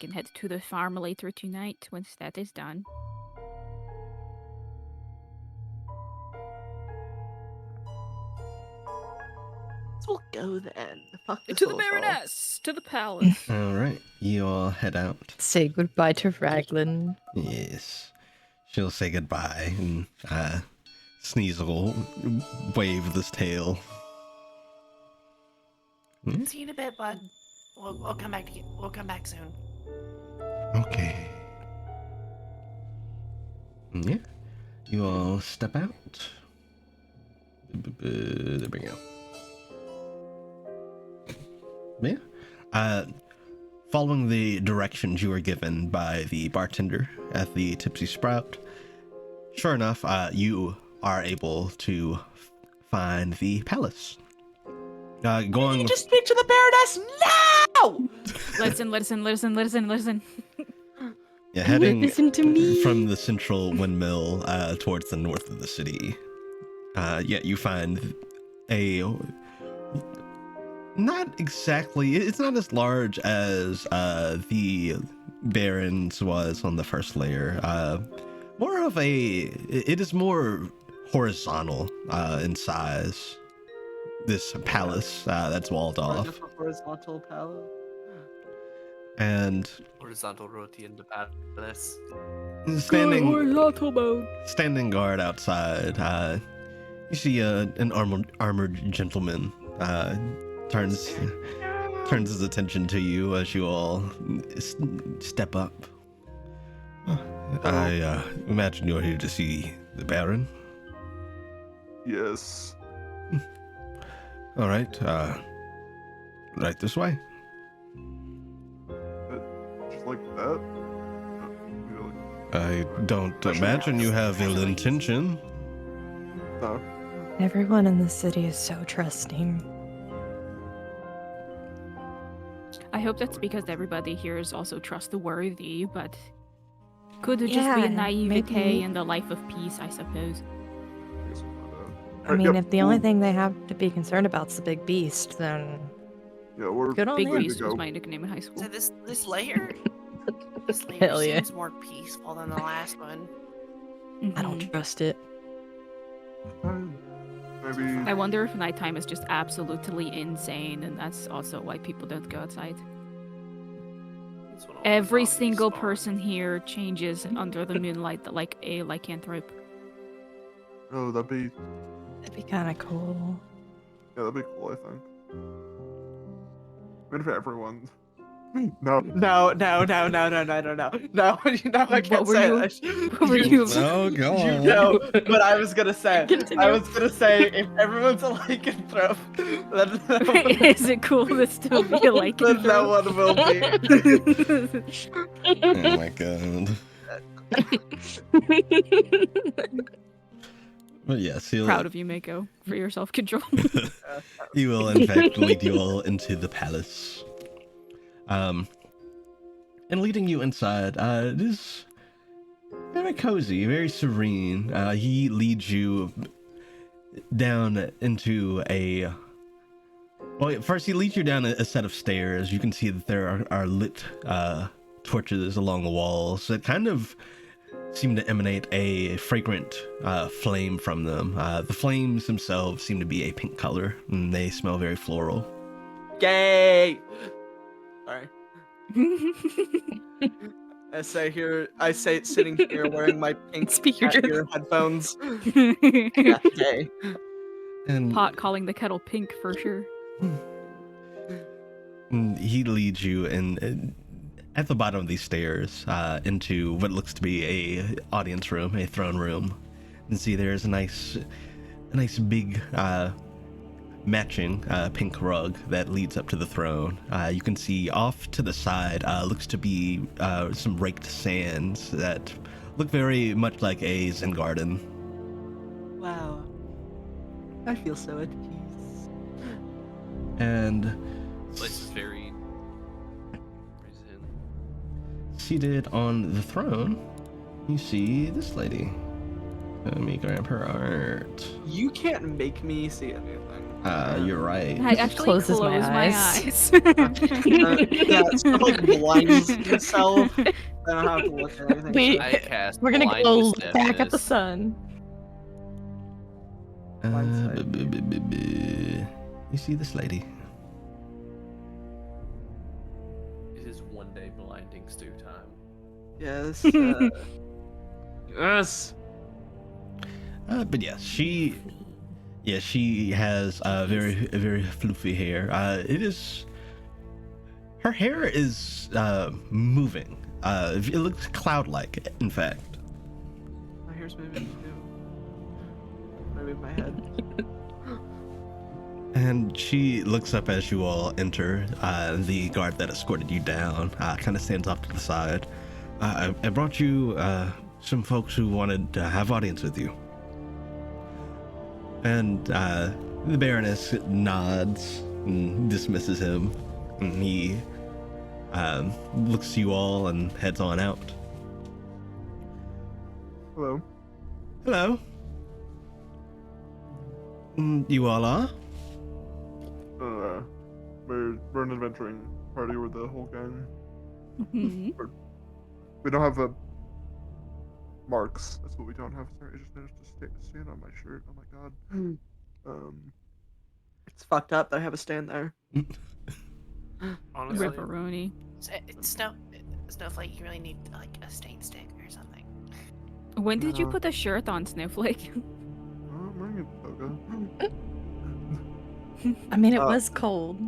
can head to the farm later tonight once that is done. We'll go then. Fuck this To the little girl. Baroness! To the palace! All right, you all head out. Say goodbye to Raglan. Yes. She'll say goodbye, and Sneeze will wave this tail. See you in a bit, bud. We'll come back we'll come back soon. Okay. Yeah. You all step out. There we go. Yeah. Following the directions you were given by the bartender at the Tipsy Sprout, sure enough, you are able to find the palace. Going You just speak to the Baroness now! Listen. Yeah, heading Listen to me. from the central windmill towards the north of the city. You find a not exactly. It's not as large as the Baron's was on the first layer. More of a. It is more horizontal in size. This palace that's walled off, Horizontal palace. and Horizontal roti in the palace. standing guard outside. You see an armored gentleman turns his attention to you as you all step up. I imagine you're here to see the Baron. Yes. All right, right this way. Just like that? I don't imagine you have ill intention. No. Everyone in the city is so trusting. I hope that's because everybody here is also trustworthy, but could just Yeah, be a naivete maybe. and the life of peace, I suppose. I guess we'll find out. I Alright, mean, yep, if the only cool. thing they have to be concerned about is the big beast, then Yeah, we're good on Big them. ready to Beast was go. my nickname in high school. So this layer Hell yeah. seems more peaceful than the last one. I don't Mhm. trust it. Maybe. I wonder if nighttime is just absolutely insane, and that's also why people don't go outside. That's when all Every the zombies single spawn. person here changes under the moonlight like a lycanthrope. Oh, that'd be. That'd be kind of cool. Yeah, that'd be cool, I think. I mean, if everyone No. No, I can't What were say you- it. what were you- Oh, go You on. know what I was gonna say. Continue. I was gonna say if everyone's a lycanthrope, then Is it cool to still be a then lycanthrope? that one will be. Oh my god. But yes, he'll, Proud of you, Mako, for your self-control. he will in fact lead you all into the palace. And leading you inside, it is very cozy, very serene. He leads you down into a... Well, first he leads you down a set of stairs. You can see that there are lit torches along the walls that kind of seem to emanate a fragrant flame from them. The flames themselves seem to be a pink color, and they smell very floral. Gay. Sorry. I say it sitting here wearing my pink Speak your cat truth. ear headphones. Not gay. And Pot calling the kettle pink for sure. he leads you in at the bottom of these stairs into what looks to be a audience room, a throne room. And see there's a nice big matching pink rug that leads up to the throne. You can see off to the side looks to be some raked sands that look very much like a Zen garden. Wow. I feel so at peace. And This place is very zen. seated on the throne, you see this lady. Let me grab her art. You can't make me see anything. You're right. I actually Closes close my my eyes. eyes. Yeah, it's kind of like blinds yourself. I don't have to look at anything. We- I cast We're gonna blind go look back at the deafness. sun. You see this lady? It is one day blinding stew time. Yes. Yes. But yes, she has very floofy hair. Her hair is moving. It looks cloud-like, in fact. My hair's moving too. Maybe my head. And she looks up as you all enter. The guard that escorted you down kind of stands off to the side. I brought you some folks who wanted to have audience with you. And the Baroness nods and dismisses him. And he looks to you all and heads on out. Hello. Hello. You all are? We're an adventuring party with the whole gang. Mhm. We don't have marks. That's what we don't have. Sorry, I just noticed a stand on my shirt. Oh my god. It's fucked up that I have a stand there. Honestly, Ripperoni. Snowflake, you really need like a stain stick or something. When did you No. put the shirt on, Snowflake? I'm wearing a toga. I mean, it Uh, was cold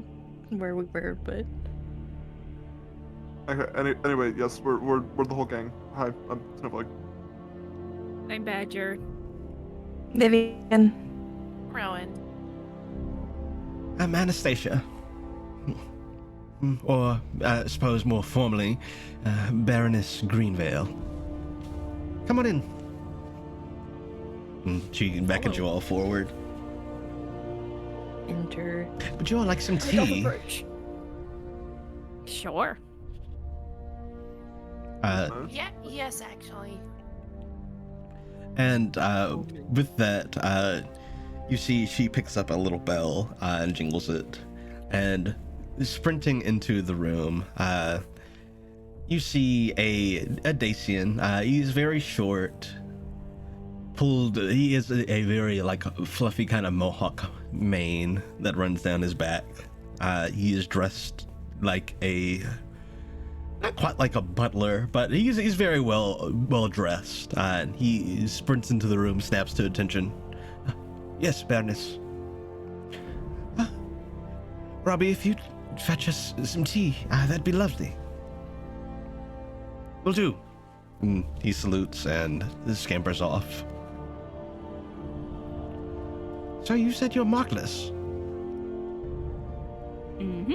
where we were, but Okay. Anyway, yes, we're the whole gang. Hi, I'm Snowflake. I'm Badger. Vivian. Rowan. I'm Anastasia. Or, I suppose more formally, Baroness Greenvale. Come on in. And she beckons you all forward. Enter. Would you all like some tea? Sure. Yeah, yes, actually. And with that, you see she picks up a little bell and jingles it. And sprinting into the room, you see a Dacian. He's very short. He has a very fluffy kind of mohawk mane that runs down his back. He is dressed like not quite like a butler, but he's very well dressed. And he sprints into the room, snaps to attention. Yes, Baroness. Robbie, if you'd fetch us some tea. That'd be lovely. Will do. And he salutes and scampers off. So you said you're markless. Mm-hmm.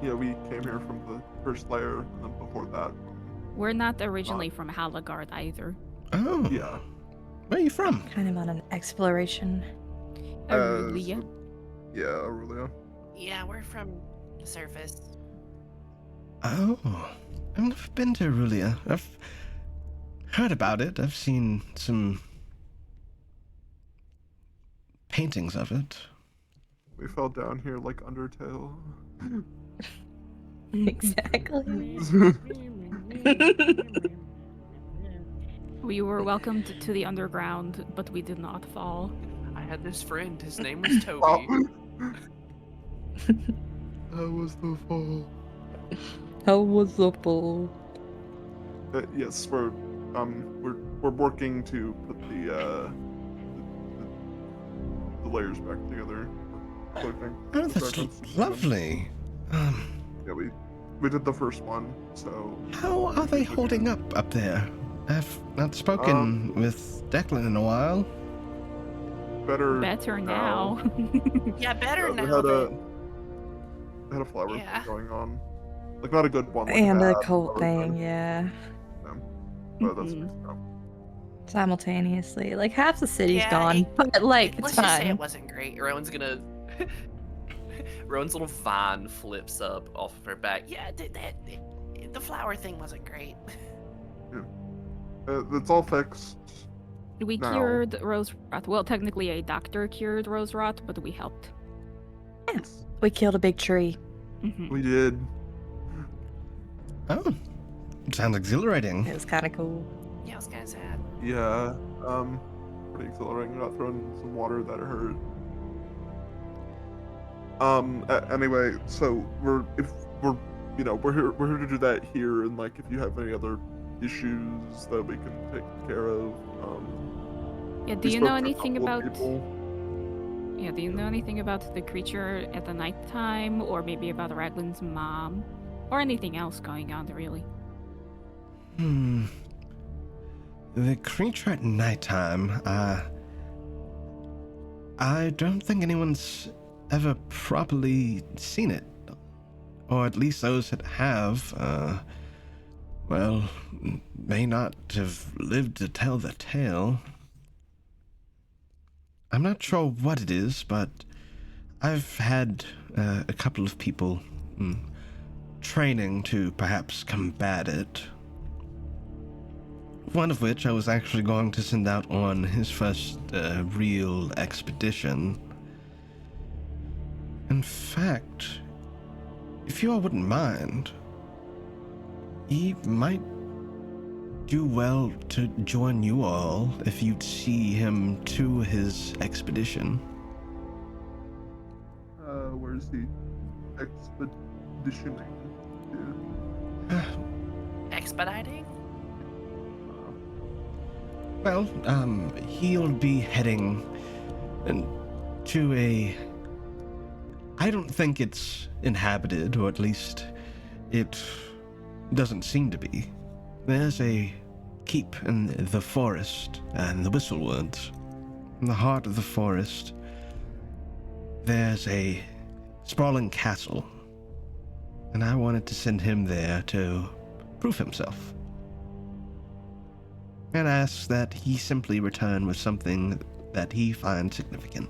Yeah, we came here from the first layer, and then before that. We're not originally from Halagard either. Oh. Yeah. Where are you from? Kind of on an exploration. Aurelia. Yeah, Aurelia. Yeah, we're from the surface. Oh. I've never been to Aurelia. I've heard about it. I've seen some paintings of it. We fell down here like Undertale. Exactly. We were welcomed to the underground, but we did not fall. I had this friend. His name was Toby. Oh. That was the fall. How was the fall? Yes, we're working to put the layers back together. Oh, that's lovely. Yeah, we did the first one, so. How are they holding up there? I've not spoken with Declan in a while. Better now. Yeah, better Yeah, now. they had a flower Yeah. thing going on. Like, not a good one. Like And a bad cult flower thing, yeah. But that's Mhm. fixed now. Simultaneously. Like, half the city's Yeah, gone, but, like, it's Let's just say fine. it wasn't great. Rowan's gonna. Rowan's little vine flips up off of her back. Yeah, the flower thing wasn't great. It's all fixed. We now. cured rose rot. Well, technically a doctor cured rose rot, but we helped. Yes. We killed a big tree. Mhm. We did. Oh, sounds exhilarating. It was kind of cool. Yeah, it was kind of sad. Yeah. Pretty exhilarating. Got thrown in some water that hurt. Anyway, so we're here to do that here, and like if you have any other issues that we can take care of. Yeah, do we you spoke know to a anything couple of about? people. Yeah, do you know anything about the creature at the nighttime, or maybe about Raglan's mom, or anything else going on really? The creature at nighttime, I don't think anyone's ever properly seen it. Or at least those that have, well, may not have lived to tell the tale. I'm not sure what it is, but I've had a couple of people training to perhaps combat it. One of which I was actually going to send out on his first real expedition. In fact, if you all wouldn't mind, he might do well to join you all if you'd see him to his expedition. Where's he expeditioning to? Expediting? Well, he'll be heading to a... I don't think it's inhabited, or at least it doesn't seem to be. There's a keep in the forest, in the Whistlewoods. In the heart of the forest, there's a sprawling castle. And I wanted to send him there to prove himself. And ask that he simply return with something that he finds significant.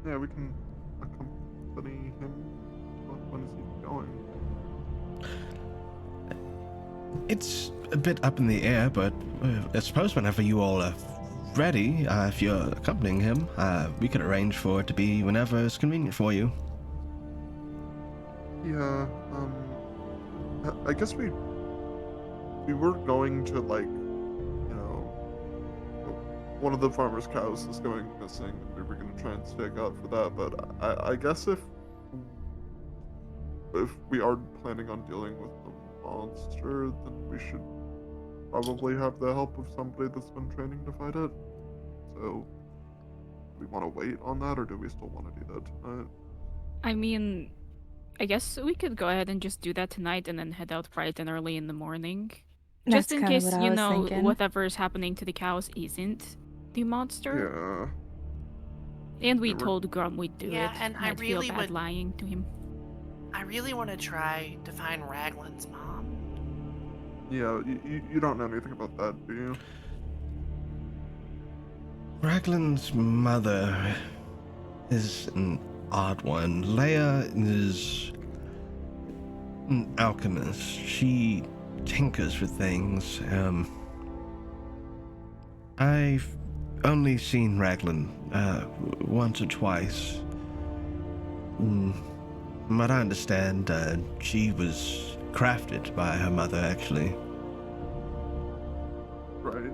Yeah, we can accompany him. When is he going? It's a bit up in the air, but I suppose whenever you all are ready, if you're accompanying him, we could arrange for it to be whenever it's convenient for you. Yeah, I guess we were going to, like, one of the farmer's cows is going missing, and we were going to try and stick out for that, but I guess if we are planning on dealing with the monster, then we should probably have the help of somebody that's been training to fight it. So we want to wait on that, or do we still want to do that tonight? I mean, I guess we could go ahead and just do that tonight and then head out bright and early in the morning. That's Just in kinda case, what I was thinking. whatever is happening to the cows isn't the monster. Yeah. And we Yeah, we're- told Grum we'd do Yeah, it. and I I'd really feel bad would- lying to him. I really want to try to find Raglan's mom. Yeah, you don't know anything about that, do you? Raglan's mother is an odd one. Leia is an alchemist. She tinkers with things. I've only seen Raglan once or twice. From what I understand, she was crafted by her mother, actually. Right.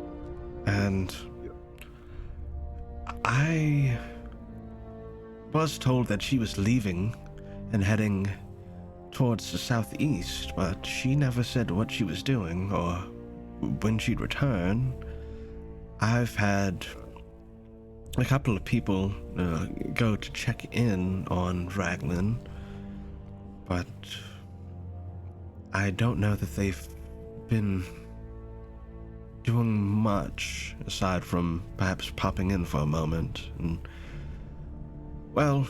And I was told that she was leaving and heading towards the southeast, but she never said what she was doing or when she'd return. I've had a couple of people go to check in on Raglan, but I don't know that they've been doing much aside from perhaps popping in for a moment. And, well,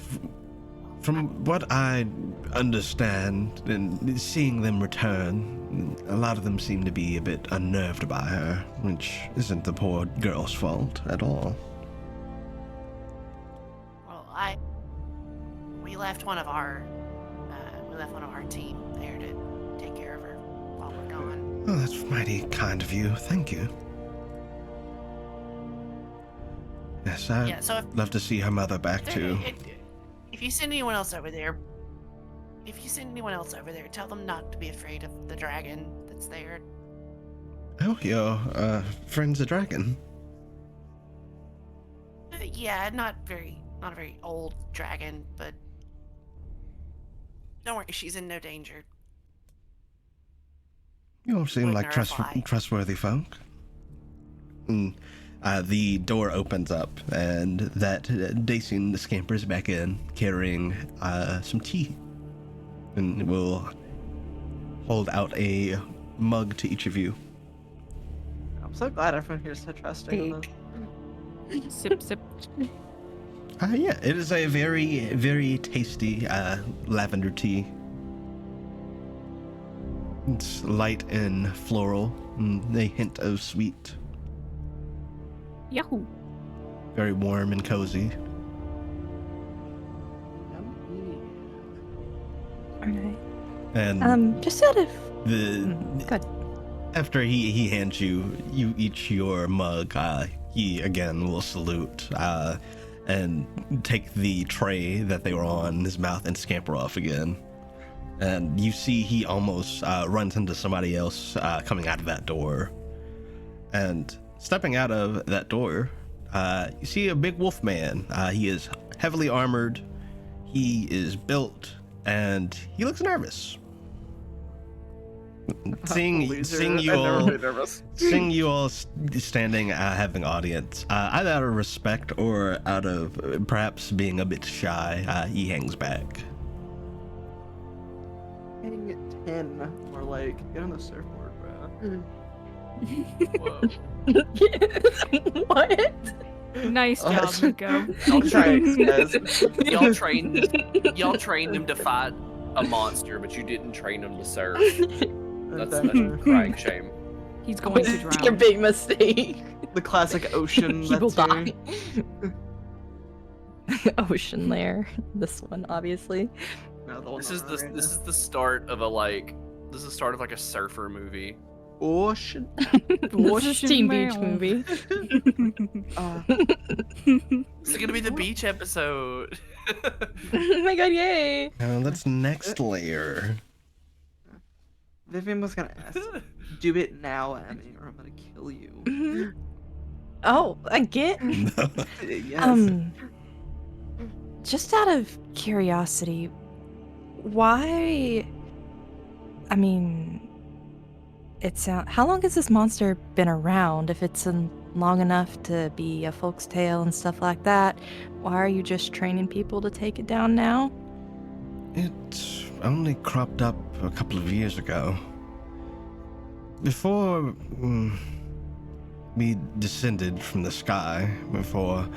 from what I understand and seeing them return, a lot of them seem to be a bit unnerved by her, which isn't the poor girl's fault at all. Well, we left one of our team there to take care of her while we're gone. Oh, that's mighty kind of you. Thank you. Yes, I'd Yeah, so love to see her mother back too. If you send anyone else over there, tell them not to be afraid of the dragon that's there. Oh, your friend's a dragon. Yeah, not a very old dragon, but don't worry, she's in no danger. You all seem Wouldn't like hurt a fly. trustworthy folk. And the door opens up, and that Dacian scampers back in, carrying some tea, and will hold out a mug to each of you. I'm so glad everyone here is so trusting. Sip, sip. Yeah, it is a very, very tasty lavender tea. It's light and floral, and a hint of sweet. Yahoo! Very warm and cozy. Alright. And Just out of the good. after he hands you each your mug, he again will salute and take the tray that they were on in his mouth and scamper off again. And you see he almost runs into somebody else coming out of that door. And stepping out of that door, you see a big wolf man. He is heavily armored. He is built, and he looks nervous. Seeing you all standing having audience, either out of respect or out of perhaps being a bit shy, he hangs back. Hang 10, or like, get on the surfboard, bro. Whoa. What? Nice job, Nico. Y'all trained him to fight a monster, but you didn't train him to surf. That's a crying shame. He's going to Your drown. big mistake. The classic ocean. He will that's here. die. Ocean lair. This one, obviously. No, the one This is on the right this now. is the start of a surfer movie. Ocean. This is Teen Beach movie. This is gonna be the beach episode. Oh my god, yay! That's next layer. Vivian was gonna ask, do it now, Emmy, or I'm gonna kill you. Oh, again? Yes. Just out of curiosity, why? How long has this monster been around? If it's long enough to be a folk's tale and stuff like that. Why are you just training people to take it down now? It only cropped up a couple of years ago. Before we descended from the sky, before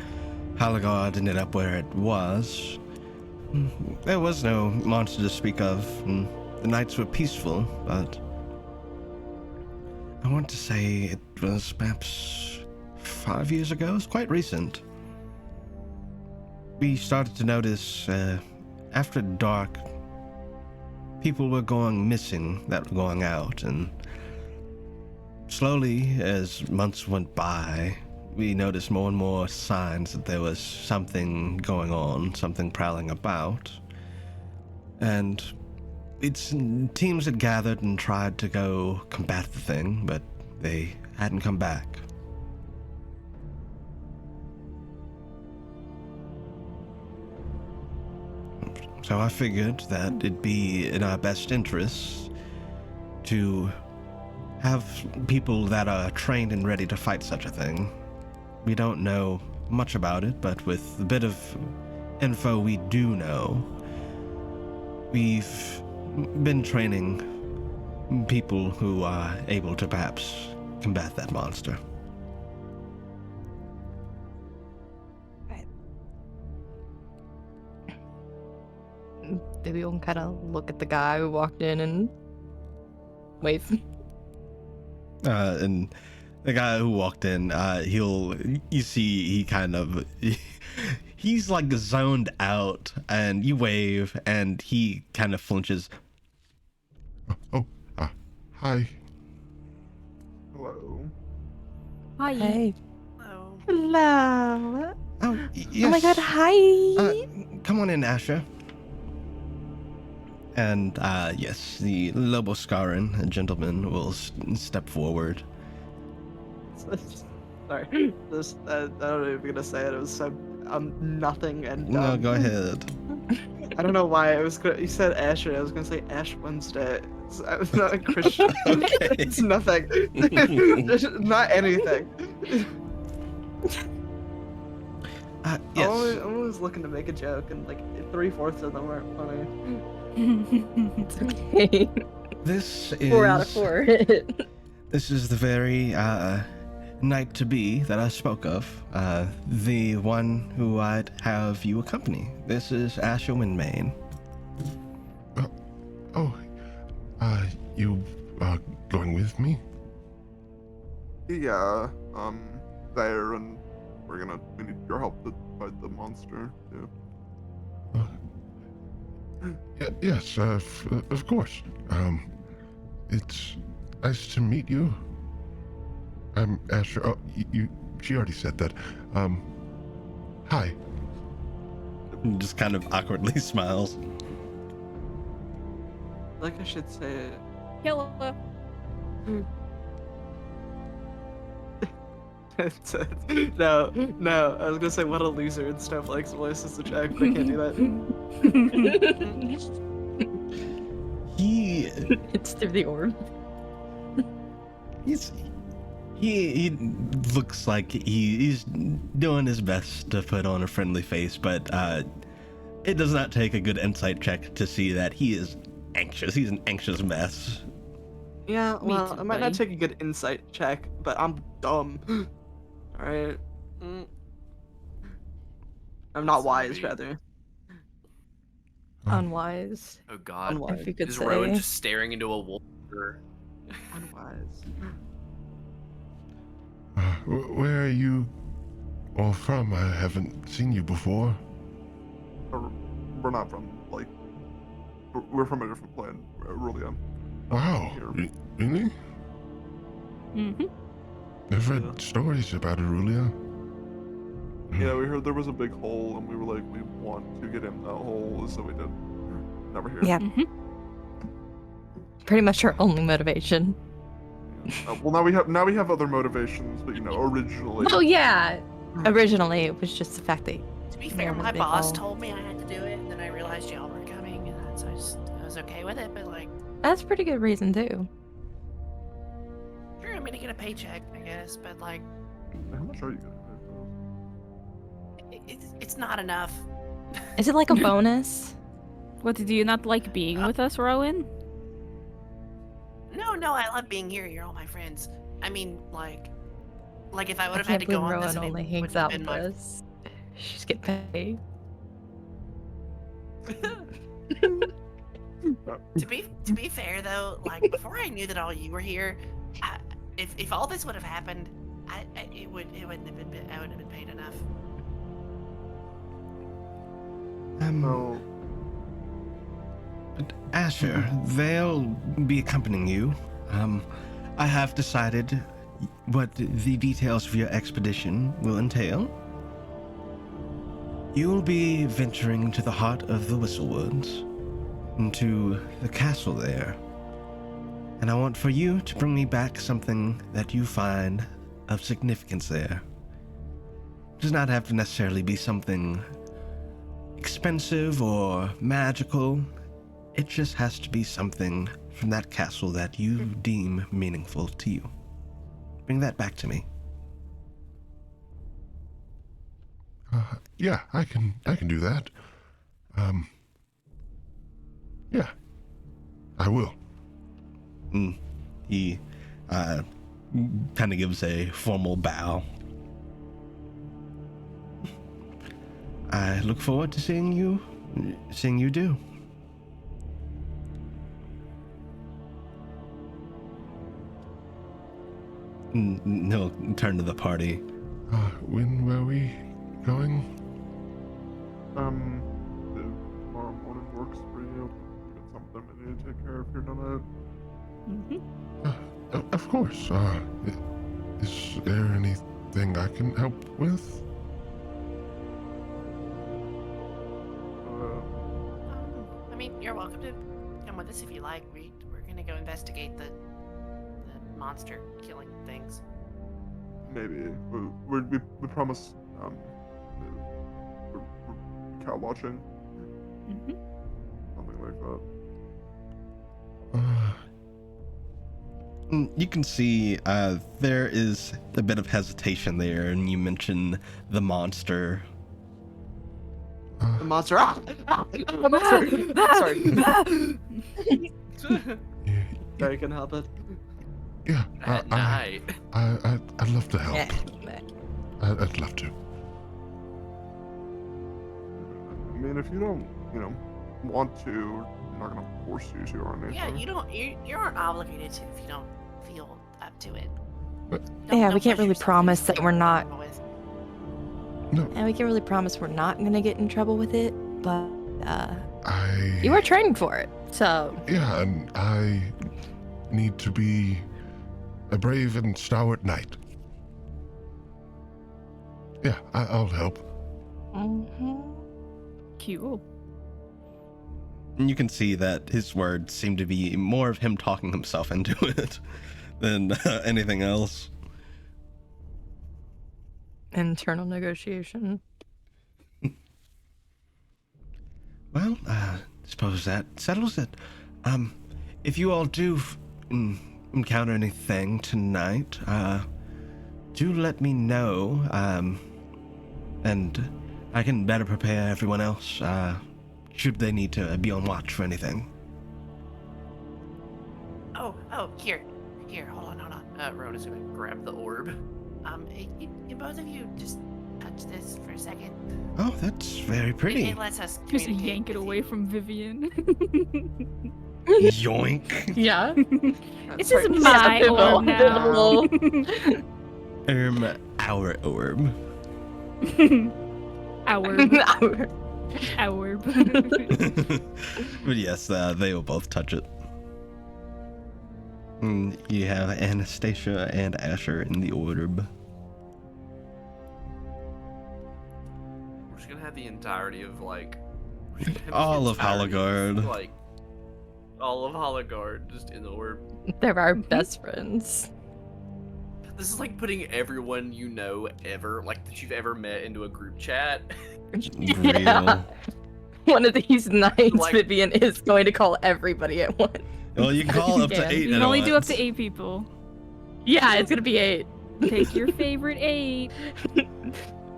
Halagard ended up where it was, there was no monster to speak of, and the nights were peaceful, but I want to say it was perhaps 5 years ago. It's quite recent. We started to notice after dark, people were going missing that were going out, and slowly, as months went by, we noticed more and more signs that there was something going on, something prowling about. And teams had gathered and tried to go combat the thing, but they hadn't come back. So I figured that it'd be in our best interests to have people that are trained and ready to fight such a thing. We don't know much about it, but with the bit of info we do know, we've been training people who are able to perhaps combat that monster. Maybe we'll kind of look at the guy who walked in and wave. And the guy who walked in, you see he kind of, he's like zoned out, and you wave, and he kind of flinches. Hi. Hello. Hi. Hey. Hello. Hello. Oh, yes. Oh my god, hi. Come on in, Asher. And, yes, the Loboskaran, a gentleman, will step forward. Sorry. This, I don't know if you're gonna say it. It was so nothing and dumb. No, go ahead. I don't know why it was. You said Asher. I was gonna say Ash Wednesday. It's not a Christian. Okay. It's nothing. There's not anything. Yes. I'm always looking to make a joke, and like 3/4 of them aren't funny. It's okay. This is 4 out of 4. This is the very knight to be that I spoke of. The one who I'd have you accompany. This is Asher Windmane. You going with me? Yeah, there, and we need your help to fight the monster, too. Yes, of course. It's nice to meet you. I'm Asher. Oh, she already said that. Hi. Just kind of awkwardly smiles. Like I should say it. Hello. No. I was gonna say what a loser in Snowflake's voice is the joke, but I can't do that. It's through the orb. He looks like he's doing his best to put on a friendly face, but it does not take a good insight check to see that he is anxious. He's an anxious mess. Yeah, Me well, too, I might not buddy. take a good insight check, but I'm dumb. Alright. I'm not wise, rather. Unwise. Oh God. Unwise. If you could Is say. Rowan just staring into a wall? Unwise. Where are you all from? I haven't seen you before. We're not from, we're from a different planet, Rulia. Wow. Really? Mm-hmm. I've read stories about Aurelia. Yeah, we heard there was a big hole, and we were like, we want to get in that hole, so we did. Never hear. Yeah. Mm-hmm. Pretty much our only motivation. Well, now we have other motivations, but originally. Oh yeah. Originally, it was just the fact that To be fair, Yeah, my they boss all- told me I had to do it, and then I realized y'all were coming, and so I was okay with it. But that's a pretty good reason too. sure, I'm gonna get a paycheck, I guess. But How much are you getting? It's not enough. Is it like a bonus? What, do you not like being with us, Rowan? No, I love being here. You're all my friends. I mean, like if I would I have had can't to go believe on this, Rowan and it only hangs wouldn't have out been with my. us. She's getting paid. To be fair though, like before I knew that all you were here, if all this would have happened, it wouldn't have been I wouldn't have been paid enough. No. But Asher, they'll be accompanying you. I have decided what the details of your expedition will entail. You will be venturing to the heart of the Whistlewoods, into the castle there. And I want for you to bring me back something that you find of significance there. It does not have to necessarily be something expensive or magical. It just has to be something from that castle that you deem meaningful to you. Bring that back to me. Yeah, I can do that. Yeah, I will. He kind of gives a formal bow. I look forward to seeing you do. He'll turn to the party. When were we going? Tomorrow morning works for you. It's something I need to take care of if you're done Of course. Is there anything I can help with? I mean, you're welcome to come with us if you like. We're gonna go investigate the monster killing things. Maybe. We promise, we're cow watching. Something like that. You can see there is a bit of hesitation there, and you mention the monster. The monster. Sorry. Sorry, couldn't help it. Yeah, At night. I'd love to help. I'd love to. I mean, if you don't, want to, I'm not gonna force you to or anything. Yeah, you aren't obligated to if you don't feel up to it. Yeah, we Don't can't push really yourself promise into that something we're you're not. comfortable with. No, And we can't really promise we're not gonna get in trouble with it, but I. you are training for it, so. Yeah, and I need to be a brave and stalwart knight. Yeah, I'll help. Cool. And you can see that his words seem to be more of him talking himself into it than anything else. Internal negotiation. Well, suppose that settles it. If you all do encounter anything tonight, do let me know, and I can better prepare everyone else, should they need to be on watch for anything. Oh, here, hold on. Rowan is gonna grab the orb. Can both of you just touch this for a second? Oh, that's very pretty. It lets us Just communicate yank it with away you. from Vivian. Yoink. Yeah. This Sorry. is my Yeah, orb now. Our orb. Our. But yes, they will both touch it. You have Anastasia and Asher in the orb. We're just gonna have the entirety of All of Hologard. All of Hologard just in the orb. They're our best friends. This is like putting everyone you know ever, that you've ever met, into a group chat. Real. One of these nights, Like- Vivian is going to call everybody at once. Well, you can call up to Yeah. 8 You at can only do up once. to 8 people. Yeah, it's gonna be 8. Take your favorite 8.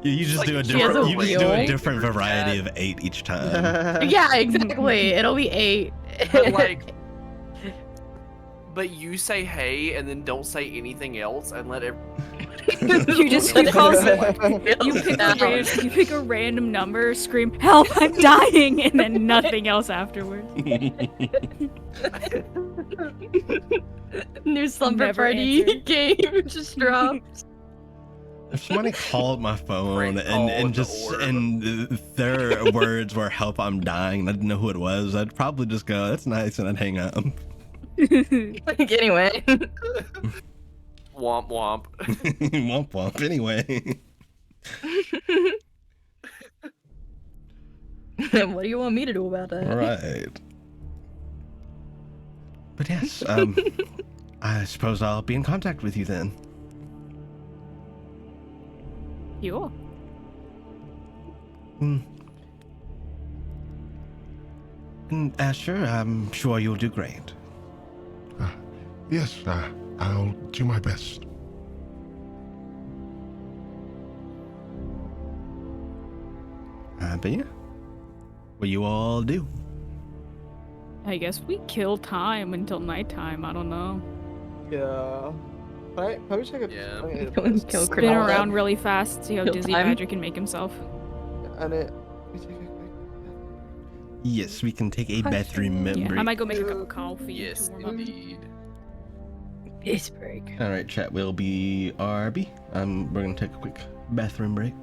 You just like do a she has different. a You just do a wheel. different variety of 8 each time. Yeah, exactly. It'll be 8. But like, but you say hey and then don't say anything else and let it. You just you call you pick a random number, scream help, I'm dying, and then nothing else afterwards. New slumber Never party answer. game just dropped. If somebody called my phone Prank call and with the just orb. and their words were "help, I'm dying," and I didn't know who it was, I'd probably just go, "That's nice," and I'd hang up. Like, anyway. Womp womp. Womp womp. Anyway. What do you want me to do about that? Right. But yes, I suppose I'll be in contact with you then. Yo. And Asher, I'm sure you'll do great. Yes, I'll do my best. But yeah, what you all do? I guess we kill time until nighttime. I don't know. Yeah. Probably check it. Yeah. Kill Spin around really fast, see how Kill dizzy time. Badger can make himself. And we take a quick. Yes, we can take a bathroom Yeah, break. I might go make a cup of coffee. Yes, to warm up. indeed. Piss break. All right, chat will be RB. We're gonna take a quick bathroom break.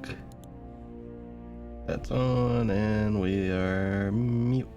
That's on, and we are mute.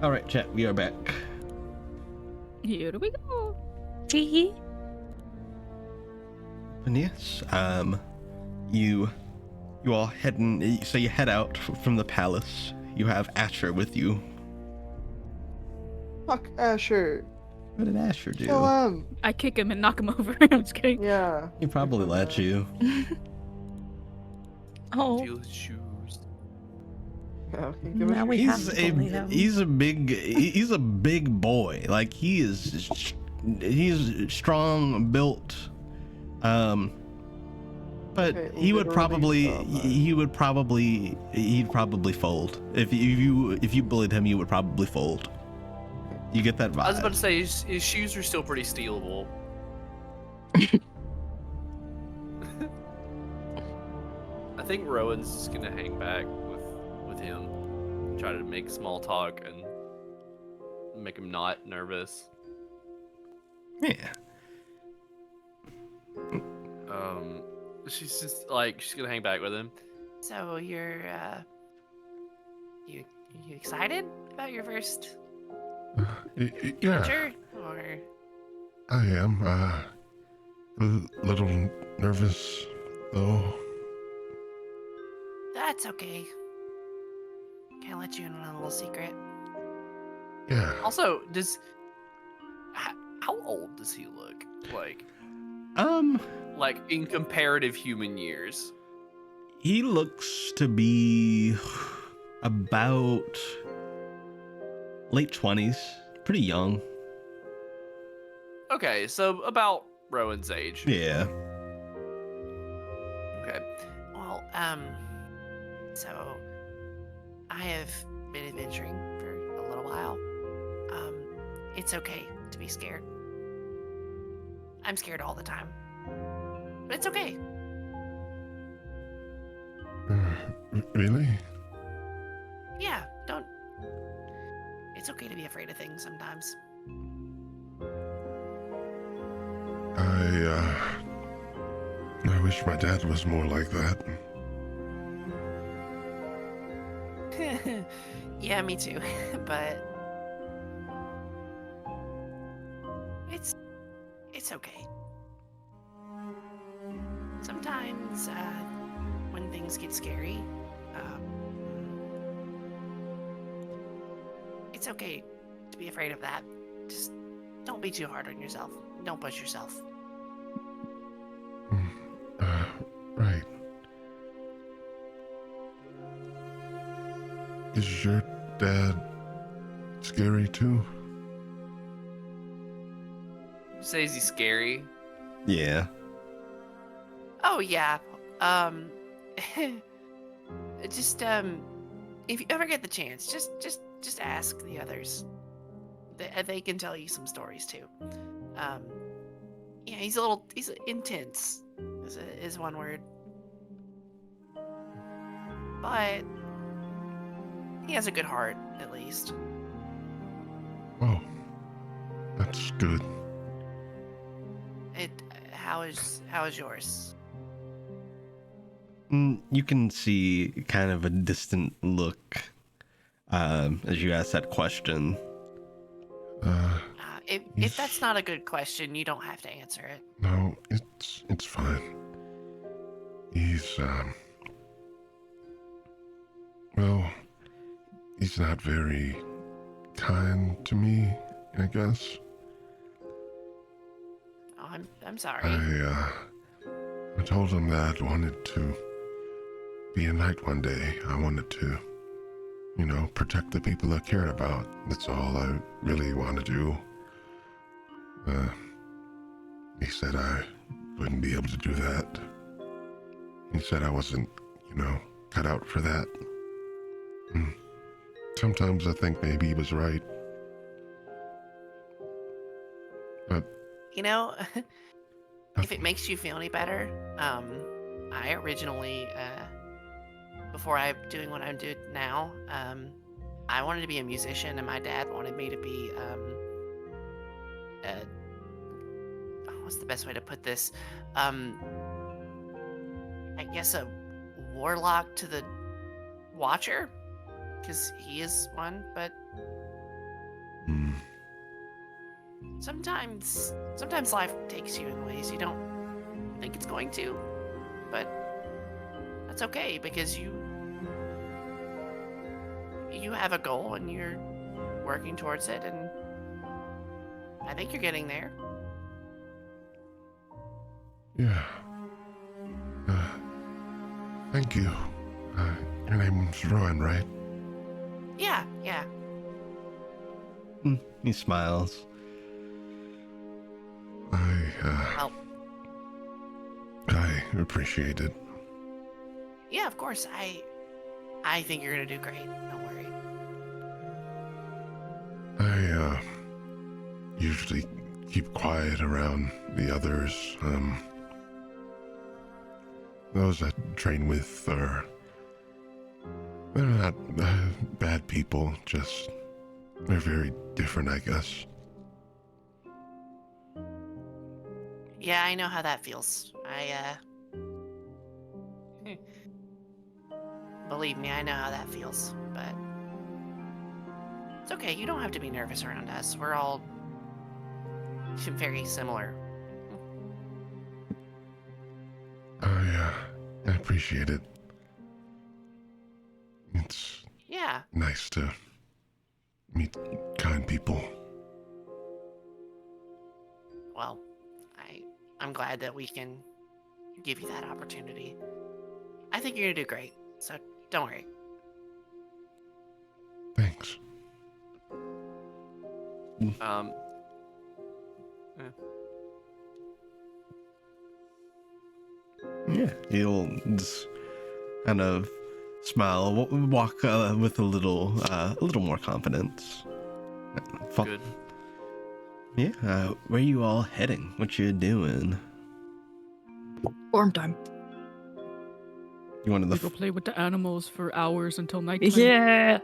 All right, chat. We are back. Here we go. Gee. And yes, you all heading. So you head out from the palace. You have Asher with you. Fuck Asher. What did Asher do? Kill him. I kick him and knock him over. I'm just kidding. Yeah. He probably let you. Oh, Steal his shoes. Yeah, okay, give now us we your- have to bully him. He's a big boy. Like he's strong built. But Okay, he would literally, he'd probably fold. If you bullied him, you would probably fold. You get that vibe. I was about to say his shoes are still pretty stealable. I think Rowan's just gonna hang back with him, try to make small talk and make him not nervous. Yeah. She's just like she's gonna hang back with him. So you're you excited about your first Yeah, adventure, or I am. A little nervous, though. that's okay. Can I let you in on a little secret? Yeah. Also, how old does he look? Like in comparative human years. He looks to be about late 20s, pretty young. Okay, so about Rowan's age. Yeah. Okay. Well, so I have been adventuring for a little while. It's okay to be scared. I'm scared all the time. But it's okay. Really? Yeah, don't. It's okay to be afraid of things sometimes. I wish my dad was more like that. Yeah, me too. But it's okay. Sometimes when things get scary, it's okay to be afraid of that. Just don't be too hard on yourself. Don't push yourself. Right. Is your dad scary too? Says he's scary. Yeah. Oh yeah. Just if you ever get the chance, just ask the others. They can tell you some stories too. Yeah, he's intense. Is one word. But he has a good heart, at least. Oh, that's good. How is yours? You can see kind of a distant look as you ask that question. If that's not a good question, you don't have to answer it. No, it's fine. He's well, he's not very kind to me, I guess. Oh, I'm sorry. I told him that I wanted to be a knight one day. I wanted to, protect the people I cared about. That's all I really want to do. He said I wouldn't be able to do that. He said I wasn't, cut out for that. Sometimes I think maybe he was right. But if it makes you feel any better, I originally, before I'm doing what I'm doing now, I wanted to be a musician, and my dad wanted me to be, what's the best way to put this? I guess a warlock to the Watcher, because he is one, but sometimes life takes you in ways you don't think it's going to, but that's okay because you have a goal and you're working towards it, and I think you're getting there. Yeah. Thank you. Your name's Rowan, right? Yeah. He smiles. Well, I appreciate it. yeah, of course. I think you're gonna do great. Don't worry. I usually keep quiet around the others. Those I train with they're not bad people, just they're very different, I guess. Yeah, I know how that feels. Believe me, I know how that feels, but it's okay. You don't have to be nervous around us. We're all very similar. I appreciate it. It's Yeah. nice to meet kind people. Well, I'm glad that we can give you that opportunity. I think you're gonna do great, so don't worry. Thanks. Yeah, he'll just kind of smile, walk with a little more confidence. Good. Yeah, where you all heading? What you doing? Form time. You wanted We the go play with the animals for hours until night. Yeah.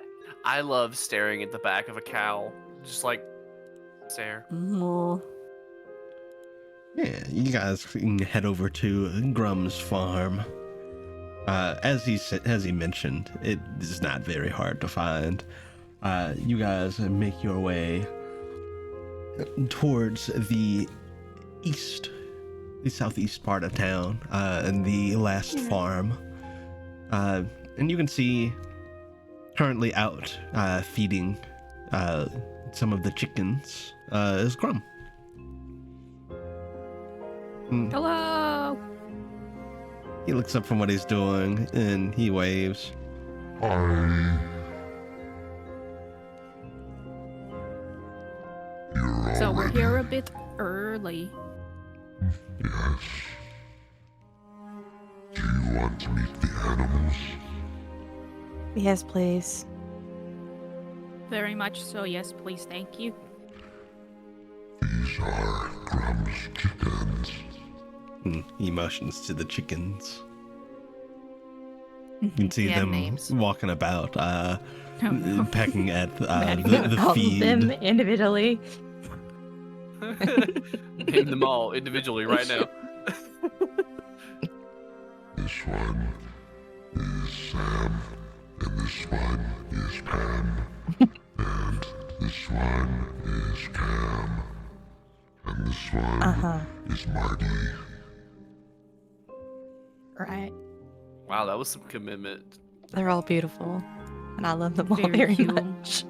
I love staring at the back of a cow. Just like stare. Yeah, you guys can head over to Grum's farm. As he mentioned, it is not very hard to find. You guys make your way towards the southeast part of town, and the last farm. And you can see currently out feeding some of the chickens is Grum. Hello. He looks up from what he's doing and he waves. Hi. You're So we're already... here a bit early. Yes. Do you want to meet the animals? Yes, please. Very much so, yes, please, thank you. These are Grum's chickens. He motions to the chickens. You can see They have them names. walking about, no. pecking at Maddie the calls feed. them individually. Name them all individually right now. This one is Sam, and this one is Pam, and this one is Cam, and this one is Marty. Right. Wow, that was some commitment. They're all beautiful. And I love them all Very very cute. much.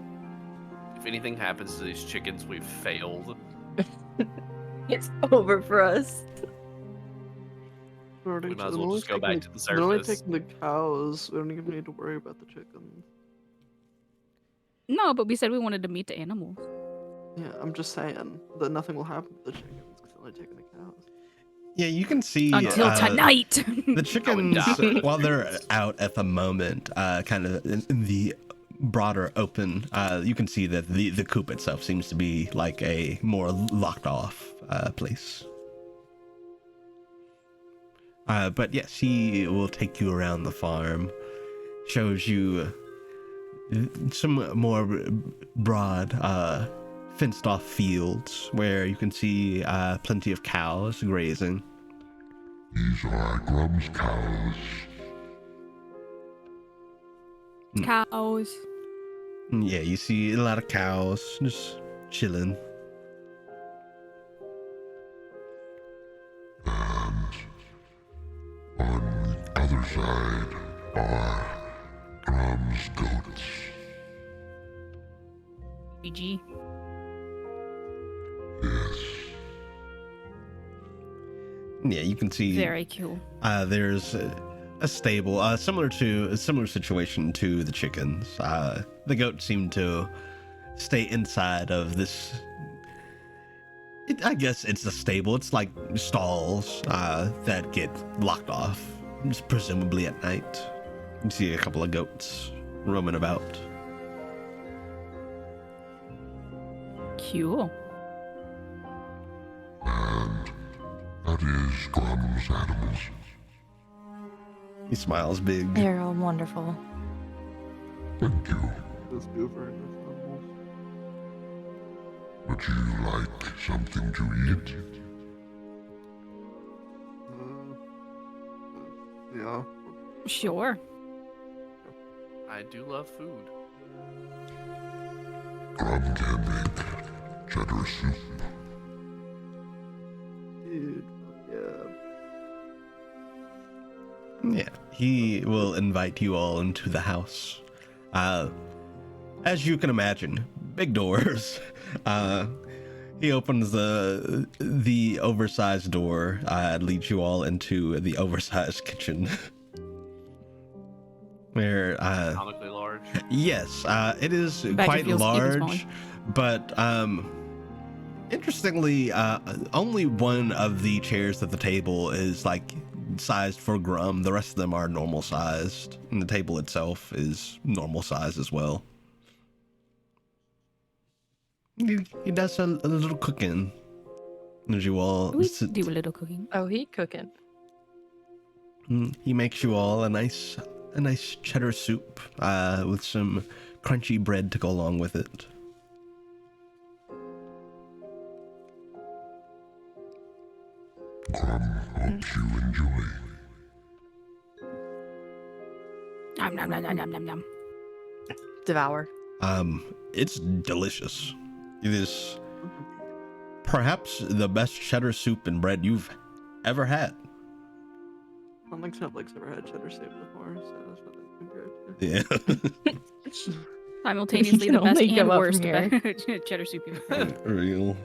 If anything happens to these chickens, we've failed. It's over for us. We're already- We might as they're well only just go taking back to the They're only surface. taking the cows. We don't even need to worry about the chickens. No, but we said we wanted to meet the animals. Yeah, I'm just saying that nothing will happen to the chickens because they're only taking the cows. Yeah, you can see Until tonight! the chickens die. while they're out at the moment, kind of in the broader open. You can see that the coop itself seems to be like a more locked off place. But yes, he will take you around the farm, shows you some more broad, fenced off fields where you can see plenty of cows grazing. These are Grum's cows. Cows. Yeah, you see a lot of cows just chilling. other side are Grom's goats. GG. Yes. Yeah, you can see Very cool. there's a stable, similar to a similar situation to the chickens. The goats seem to stay inside of this. I guess it's a stable. It's like stalls that get locked off, presumably at night. You see a couple of goats roaming about. Cool. And that is Grom's animals. He smiles big. They're all wonderful. Thank you. Let's do very nice animals. Would you like something to eat? Yeah. Sure. I do love food. Grom can make cheddar soup. Dude, yeah. Yeah, he will invite you all into the house. As you can imagine, big doors. He opens the oversized door and leads you all into the oversized kitchen. Where Comically large. yes, it is Bet quite it feels even large, but interestingly, only one of the chairs at the table is like sized for Grum. The rest of them are normal sized, and the table itself is normal size as well. He does a little cooking as you all We sit. do a little cooking. Oh, he cooking. He makes you all a nice cheddar soup with some crunchy bread to go along with it. Grom hopes you enjoy. Nom nom nom nom nom nom nom. Devour. It's delicious. It is perhaps the best cheddar soup and bread you've ever had. I don't think Snowflake's ever had cheddar soup before, so that's nothing compared to. Yeah. Simultaneously You the can best only and go up worst from cheddar soup you've ever had. Real.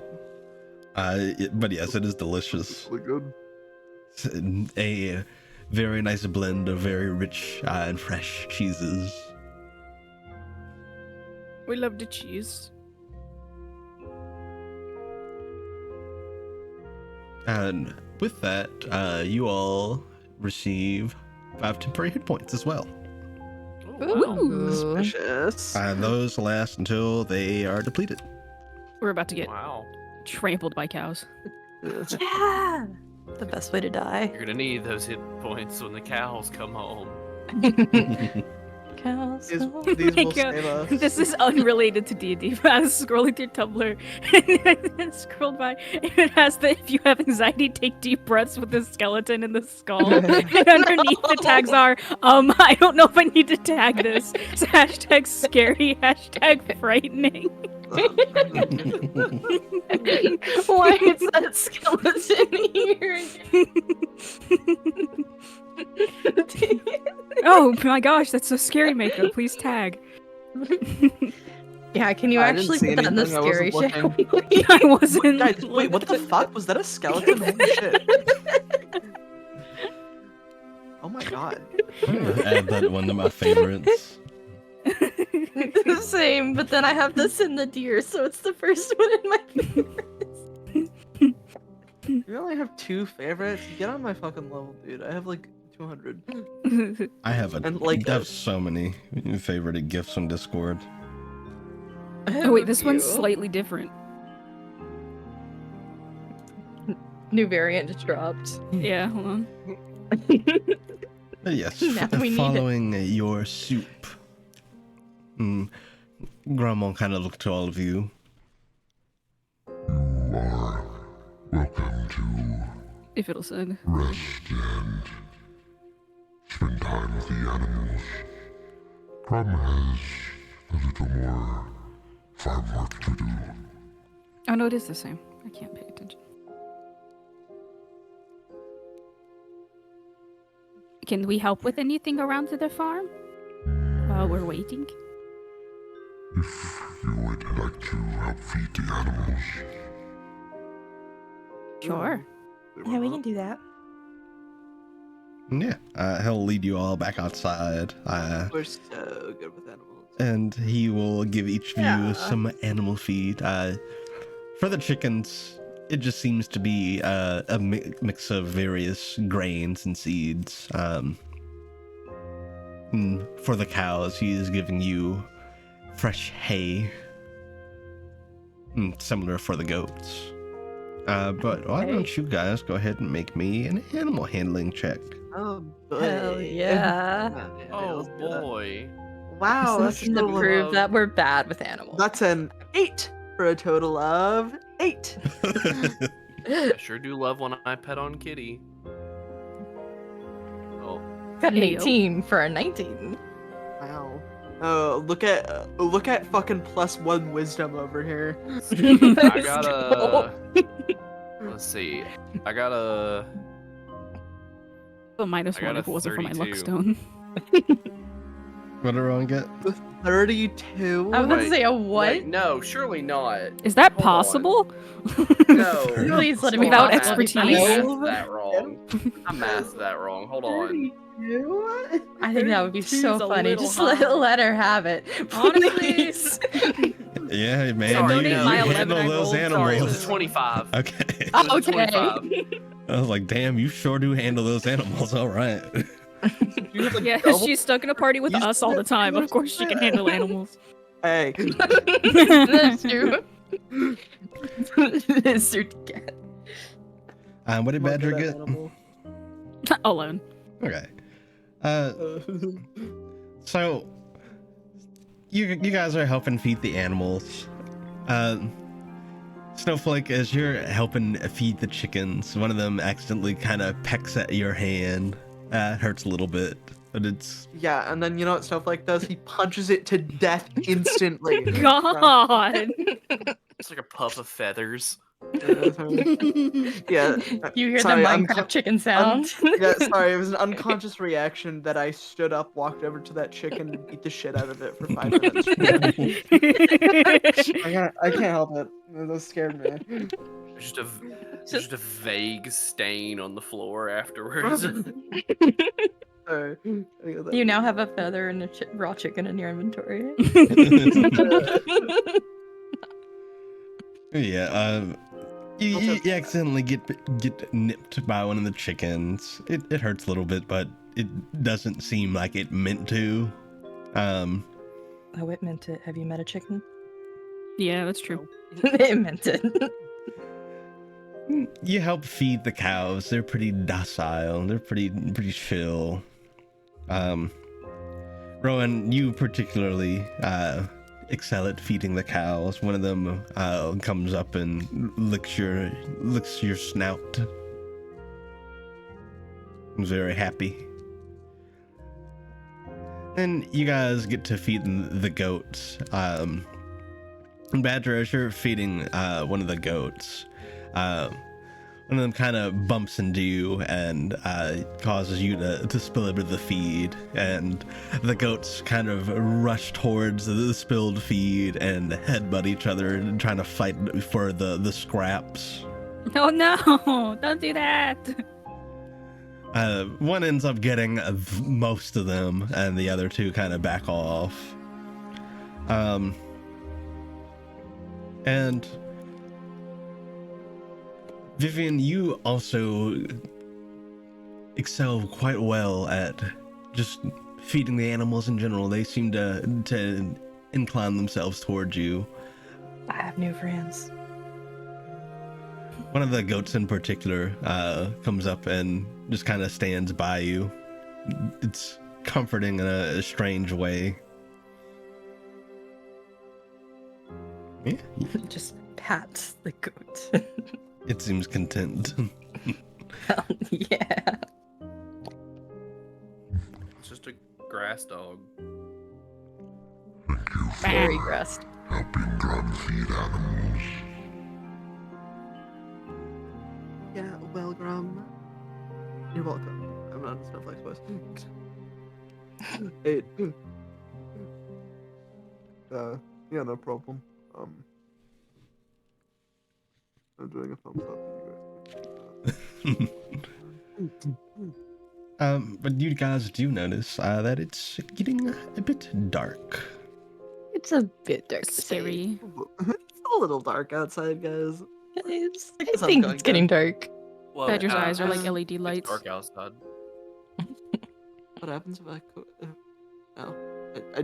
But yes, it is delicious. Really good. It's a very nice blend of very rich and fresh cheeses. We love the cheese. And with that, you all receive 5 temporary hit points as well. Ooh. Suspicious. And those last until they are depleted. We're about to get Wow. trampled by cows. Yeah. The best way to die. You're gonna need those hit points when the cows come home. Cows. These, oh. these will My God. save us. This is unrelated to D&D, but I was scrolling through Tumblr and scrolled by, and it has the if you have anxiety, take deep breaths with the skeleton in the skull. And underneath the tags are, I don't know if I need to tag this. It's hashtag scary, hashtag frightening. Why is that skeleton here? Oh my gosh, that's so scary, Mako. Please tag. Yeah, can you I didn't actually see put that in the anything, I scary wasn't shit? I wasn't. Guys, wait, what the fuck? Was that a skeleton? Holy shit. Oh my god. Add that one to my favorites. The same, but then I have this in the deer, so it's the first one in my favorites. You only have 2 favorites? Get on my fucking level, dude. I have like 200. I have And, like, I have so many favorited gifts on Discord. Oh wait, this one's slightly different. New variant just dropped. Yeah, hold on. But yes, Now we need it. following your soup. Grandma kind of looked to all of you. You are welcome to If it'll send. rest and spend time with the animals. Grom has a little more farm work to do. Oh no, it is the same. I can't pay attention. Can we help with anything around the farm while we're waiting? If you would like to help feed the animals, Sure. Yeah, we can do that. Yeah, he'll lead you all back outside. We're so good with animals. And he will give each of you some animal feed. For the chickens, it just seems to be a mix of various grains and seeds. And for the cows, he is giving you fresh hay. Similar for the goats. But why don't you guys go ahead and make me an animal handling check? Oh, boy. Hell yeah. Oh let's do that. boy. Wow, that's Something to a prove love. that we're bad with animals. That's an 8 for a total of 8. I sure do love when I pet on Kitty. Oh, Got an Heyo. 18 for a 19. Wow. Oh, look at fucking +1 wisdom over here. I got a. Let's see. I got a. A minus I got one a if it wasn't for my luck 32. stone. What did everyone get? 32. I was about to Wait, say a what? Wait, no, surely not. Is that Hold on. possible? No. Please let it be Without possible. expertise. I No. mathed that wrong. I mathed that wrong. Hold on. 32? I think that would be 32's so a funny. little Just high. let her have it. Honestly. Please. Yeah, man, Sorry, you no. My 11 handle I those rolled. animals. Sorry, it was 25. Okay. It was Okay. 25. I was like, damn, you sure do handle those animals, all right. Yeah, she's stuck in a party with us all the time. Of course she can handle animals. Hey. That's true. Lizard cat. What did Badger get? Alone. Okay. So you guys are helping feed the animals. Snowflake, as you're helping feed the chickens, one of them accidentally kind of pecks at your hand. It hurts a little bit, but it's Yeah, and then you know what Snowflake does? He punches it to death instantly. God. It's like a puff of feathers. Yeah. You hear Sorry, the I'm Minecraft chicken sound? Yeah, sorry, it was an unconscious reaction that I stood up, walked over to that chicken, and beat the shit out of it for 5 minutes. I can't help it. That scared me. Just a vague stain on the floor afterwards. Sorry. You now have a feather and a raw chicken in your inventory. yeah. You accidentally get nipped by one of the chickens. It hurts a little bit, but it doesn't seem like it meant to. Oh, it meant it. Have you met a chicken? Yeah, that's true. It meant it. You help feed the cows. They're pretty docile. They're pretty chill. Rowan, you particularly excel at feeding the cows. One of them comes up and licks your snout. I'm very happy. Then you guys get to feed the goats. Badger, as you're feeding one of the goats, one of them kind of bumps into you and causes you to spill a bit of the feed, and the goats kind of rush towards the spilled feed and headbutt each other, trying to fight for the scraps. Oh no! Don't do that! One ends up getting most of them, and the other two kind of back off. And Vivian, you also excel quite well at just feeding the animals in general. They seem to incline themselves towards you. I have new friends. One of the goats in particular comes up and just kind of stands by you. It's comforting in a strange way. Yeah, Just pats the goat. it seems content. Hell yeah. It's just a grass dog. thank you for Very grass. helping Grum feed animals. Yeah, well, Grum. You're welcome. I'm not a snowflake voice. 8. Yeah, no problem. I'm doing a thumbs up. You guys. But you guys do notice that it's getting a bit dark. It's a bit dark. Scary. It's a little dark outside, guys. I sun's think going it's getting down. dark. Well, Badger's eyes are like uh, LED it's lights. dark outside. What happens if I no. I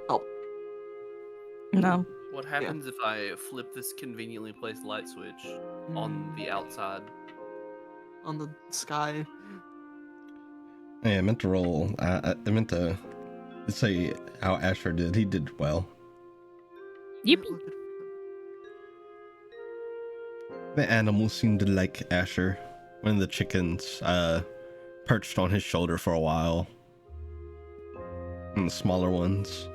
help. No. What happens if I flip this conveniently placed light switch on the outside? On the sky. Hey, I meant to roll. I meant to say how Asher did. He did well. Yippee. The animals seemed to like Asher. One of the chickens perched on his shoulder for a while. And the smaller ones.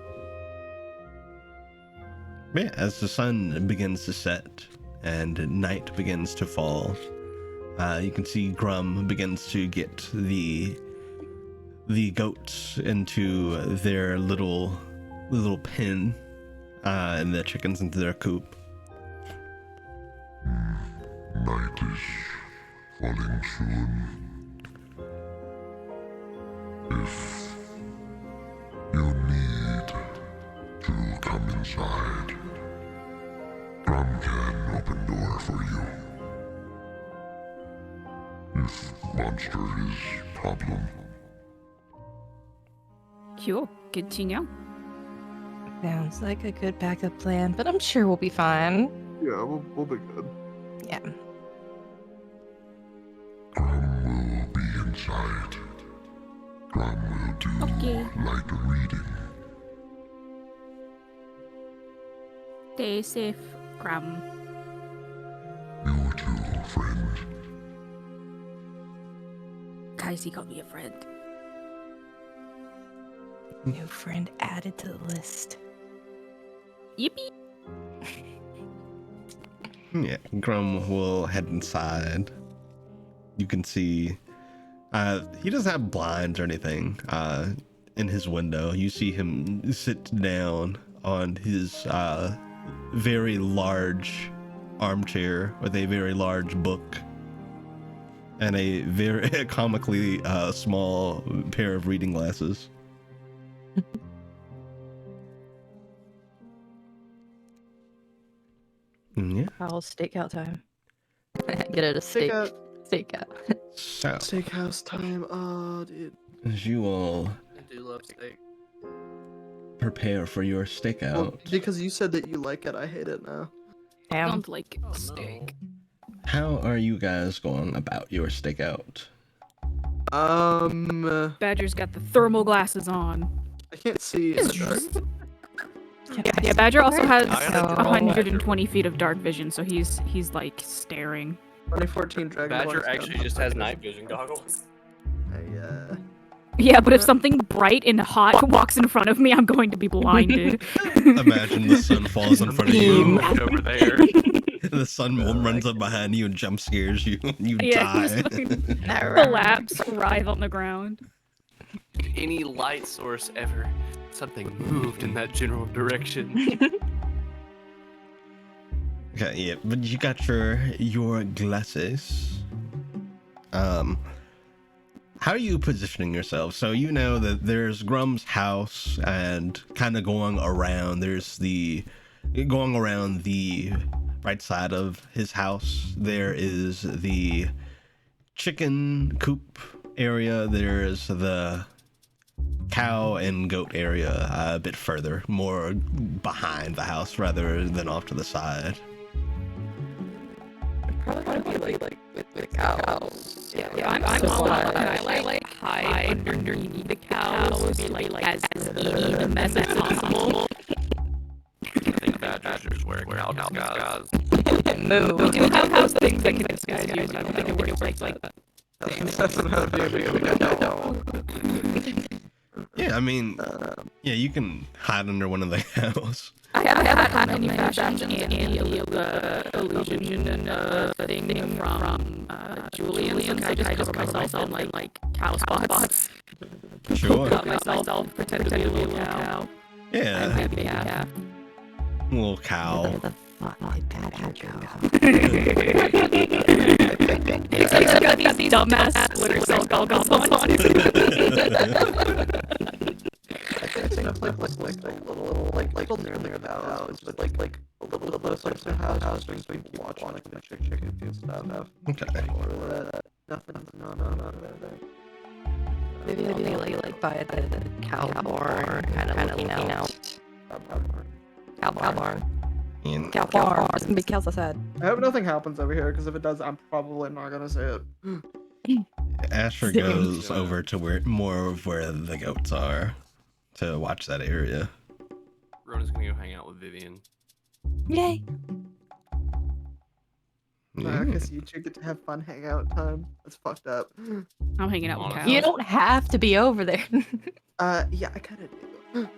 But yeah, as the sun begins to set and night begins to fall, you can see Grum begins to get the goats into their little pen, and the chickens into their coop. Night is falling soon. If you need to come inside, Grum can open door for you. If monster is problem, Cool. Good to know. Sounds like a good backup plan, but I'm sure we'll be fine. Yeah, we'll be good. Yeah. Grum will be inside. Grum will do Okay. light reading. Stay safe, Grum. You too, friend. Kaisi got me a friend. New friend added to the list. Yippee. Yeah, Grum will head inside. You can see he doesn't have blinds or anything in his window. You see him sit down on his very large armchair with a very large book and a very comically small pair of reading glasses. Yeah. I'll stakeout time. Get it a steak. Stakeout. So, Steakhouse time. Oh, dude. as you all I do love steak. prepare for your stakeout, Well, because you said that you like it, I hate it now. I Damn. don't like steak. how are you guys going about your stakeout? Badger's got the thermal glasses on. I can't see in the dark. Yeah, Badger also has I gotta draw 120 feet of dark vision, so he's like staring. 2014 Dragon Ball Badger Z. actually just has night vision goggles. Yeah, but if something bright and hot walks in front of me, I'm going to be blinded. Imagine the sun falls in front of you. Moved over there. The sun runs up behind you and jump scares you. You Yeah, die. just fucking collapse, writhe on the ground. Any light source ever. Something moved in that general direction. Okay, yeah, but you got your glasses. How are you positioning yourself? So you know that there's Grum's house, and kind of going around the right side of his house, there is the chicken coop area. There's the cow and goat area a bit further, more behind the house rather than off to the side. Probably like with the cows. Yeah, I'm all about that. I like hide underneath the cows, be like as easy the mess as possible. I think Badger's wearing cow disguise. Move. We do have house things that can disguise you, but I don't think it works like that. Yeah, I mean, yeah, you can hide under one of the cows. I have had many fashions and the illusion and thing from Julian, so I just cover myself in like cow spots. Sure. Cut myself, pretend to be a little cow. Yeah. Maybe yeah. Little cow. It's like I've got these dumbass Twitter self-goggles on. Like near about house, but like a little bit of like their house, so people watch like the chicken and stuff. Okay. Nothing. No. Maybe I'll be like by the cow barn, kind of looking out. Cow barn. And Cow barn. There's gonna be cows outside. I hope nothing happens over here, because if it does, I'm probably not gonna say it. Asher goes over to where the goats are to watch that area. Rona's gonna go hang out with Vivian. Yay! Because you two get to have fun hangout time. That's fucked up. I'm hanging out with cows. You don't have to be over there. Yeah, I kinda do.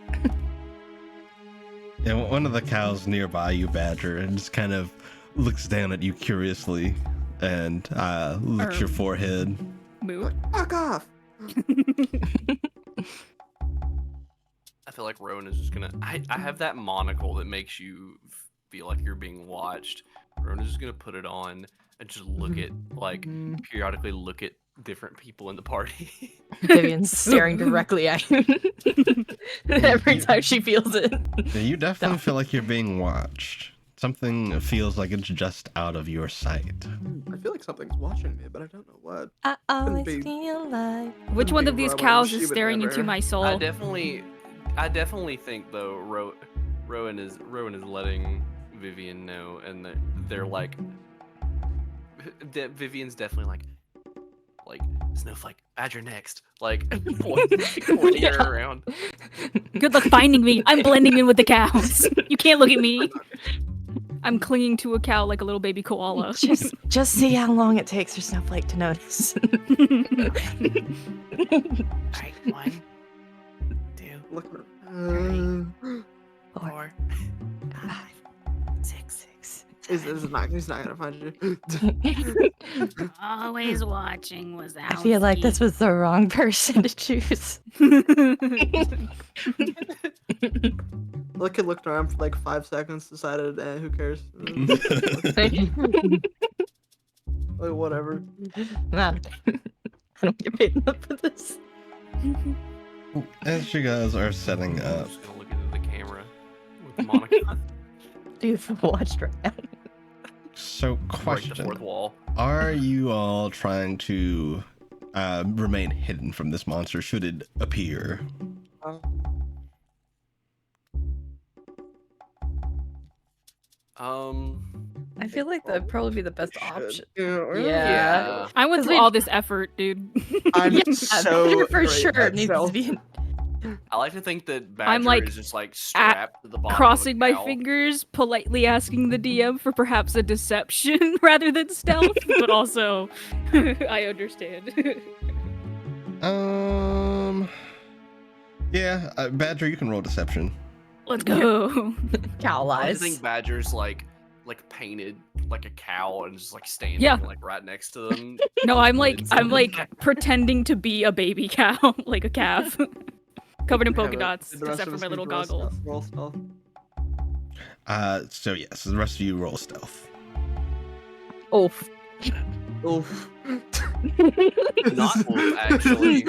Yeah, one of the cows nearby you, Badger, and just kind of looks down at you curiously and licks your forehead. Moo. Fuck off! I feel like Rowan is just gonna. I have that monocle that makes you feel like you're being watched. Rowan is just gonna put it on and just look at, like, periodically look at different people in the party. Vivian's staring directly at you every time she feels it. Yeah, you definitely feel like you're being watched. Something feels like it's just out of your sight. I feel like something's watching me, but I don't know what. I always be- feel like. Which one of Big these Rowan, cows she is would staring never. into my soul? I definitely think though Rowan is letting Vivian know, and that they're like, Vivian's definitely like Snowflake, Badger next, like pointing her around. Good luck finding me. I'm blending in with the cows. You can't look at me. I'm clinging to a cow like a little baby koala. Just see how long it takes for Snowflake to notice. Alright, 1, 2, Look. 4, 5, 6. He's not gonna find you. Always watching was out. I feel like this was the wrong person to choose. Look, kid looked around for like 5 seconds, decided, who cares? Like, whatever. Nah, I don't get paid enough for this. As you guys are setting I'm up, just gonna look into the camera with the monocle. Dude, watched right now. so Break the question, fourth wall. are you all trying to remain hidden from this monster should it appear? I feel like that'd probably be the best option. Yeah. Yeah. I went through all this effort, dude. I'm Yeah, so for great sure at needs to stealth. be. I like to think that Badger I'm, like, is just like strapped to the bottom Crossing of my a cow. fingers, politely asking the DM for perhaps a deception rather than stealth, but also, I understand. Yeah, Badger, you can roll deception. Let's go. Cow I lies. think Badger's like painted like a cow and just like standing Yeah. like right next to them. No, I'm like pretending to be a baby cow, like a calf, covered in polka dots, The rest except of for us my need little to roll goggles. stealth- Roll stealth. So yes, the rest of you roll stealth. Oof. Oof. Not wolf, actually.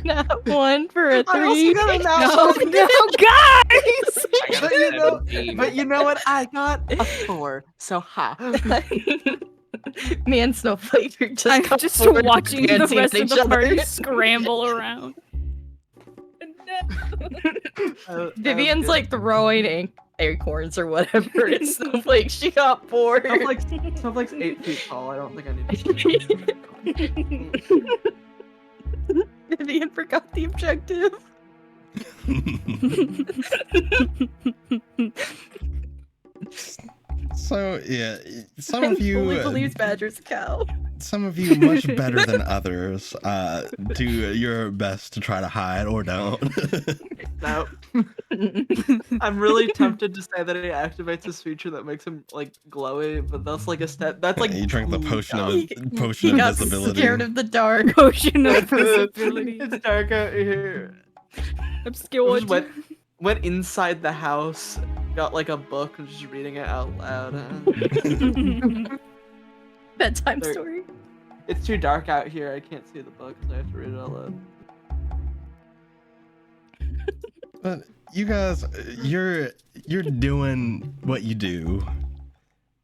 Not one for a I also 3. got a No, nat no, guys! I got But a you know- 17. But you know what? I got a 4. So ha. Me and Snowflake are just. I'm come just forward watching the dancing rest with of each the other. party scramble around. Vivian's like throwing acorns or whatever. And Snowflake, she got bored. Snowflake's 8 feet tall. I don't think I need to. Vivian forgot the objective. So yeah, some of you fully believes Badger's a cow. some of you much better than others do your best to try to hide or don't. No. I'm really tempted to say that he activates his feature that makes him like glowy, but that's like a step. That's like you drink the too potion of dumb. potion He of got visibility. scared of the dark. Potion of visibility. It's dark out here. Obscured. Just went inside the house, got like a book, and just reading it out loud. Bedtime There- story. It's too dark out here. I can't see the book, so I have to read it out loud. But you guys, you're doing what you do,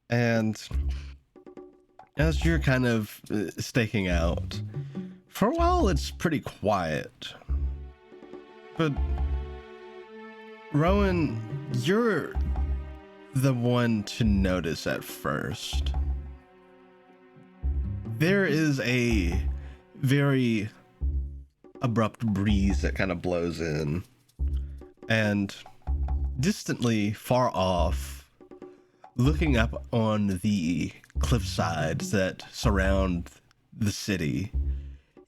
and as you're kind of staking out, for a while it's pretty quiet. But Rowan, you're the one to notice at first. There is a very abrupt breeze that kind of blows in. And distantly, far off, looking up on the cliffsides that surround the city,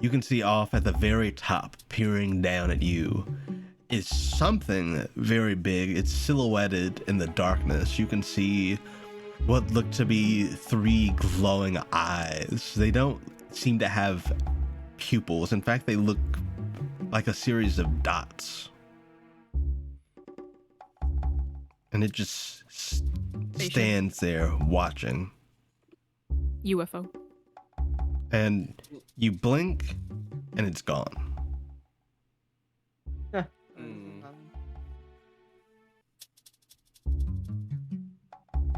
you can see off at the very top, peering down at you, is something very big. It's silhouetted in the darkness. You can see what look to be 3 glowing eyes. They don't seem to have pupils. In fact, they look like a series of dots. And it just stands there watching. UFO. And you blink, and it's gone.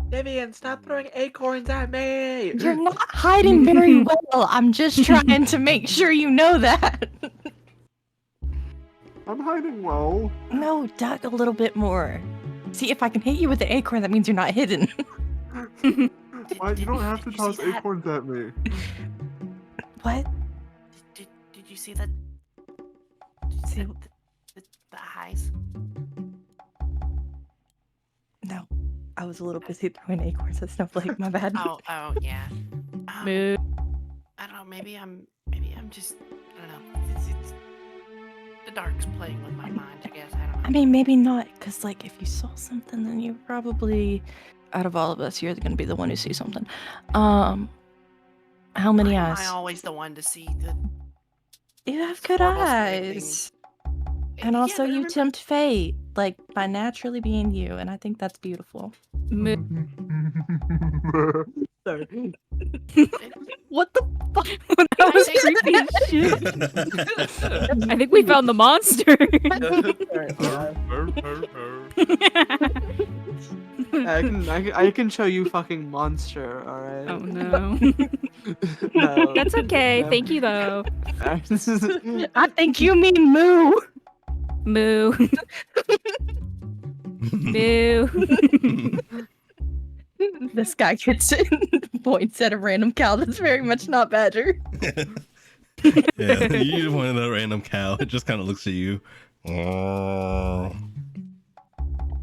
Vivian, stop throwing acorns at me! You're not hiding very well. I'm just trying to make sure you know that. I'm hiding well. No, duck a little bit more. See, if I can hit you with the acorn, that means you're not hidden. Why? You don't have to Did you toss see that? acorns at me. What? Did you see that? Did you see the eyes? No, I was a little busy throwing acorns at Snowflake. My bad. Oh, yeah. Moo. I don't know. Maybe I'm just. I don't know. It's the dark's playing with my mind. I guess I don't know. I mean, maybe not, because, like, if you saw something, then you probably, out of all of us, you're going to be the one who sees something. How many Why am eyes? I always the one to see the. You have good horrible scary eyes. things? And Yeah, also, but you remember- tempt fate, like, by naturally being you, and I think that's beautiful. Moo. Sorry. What the fuck? That was I say- creepy shit. I think we found the monster. I can show you fucking monster, alright? Oh no. No. That's okay. No. Thank you though. I think you mean moo. Moo. Moo. This guy gets it. Points at a random cow that's very much not Badger. Yeah, you just wanted a random cow. It just kind of looks at you. Oh.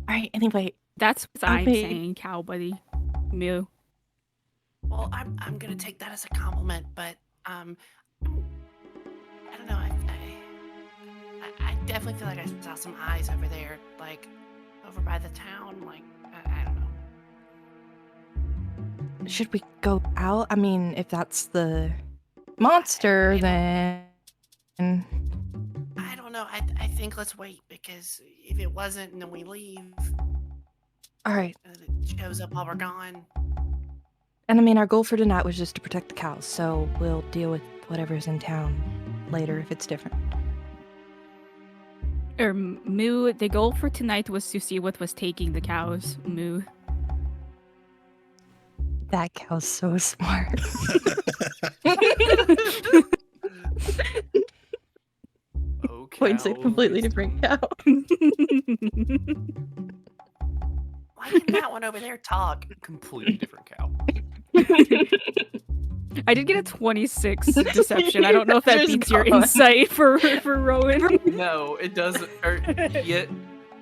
Alright, anyway. That's what I'm Okay. saying, cow buddy. Moo. Well, I'm gonna take that as a compliment, but I don't know. I definitely feel like I saw some eyes over there, like over by the town. Like I don't know. Should we go out? I mean, if that's the monster, then. I don't know. I think let's wait because if it wasn't and then we leave Alright. and then it shows up while we're gone. And I mean, our goal for tonight was just to protect the cows, so we'll deal with whatever's in town later if it's different. Moo, the goal for tonight was to see what was taking the cows. Moo. That cow's so smart. Okay. Points at a completely different cow. Why didn't that one over there talk? Completely different cow. I did get a 26 deception. I don't know if that Just beats your gone. insight for Rowan. No, it doesn't.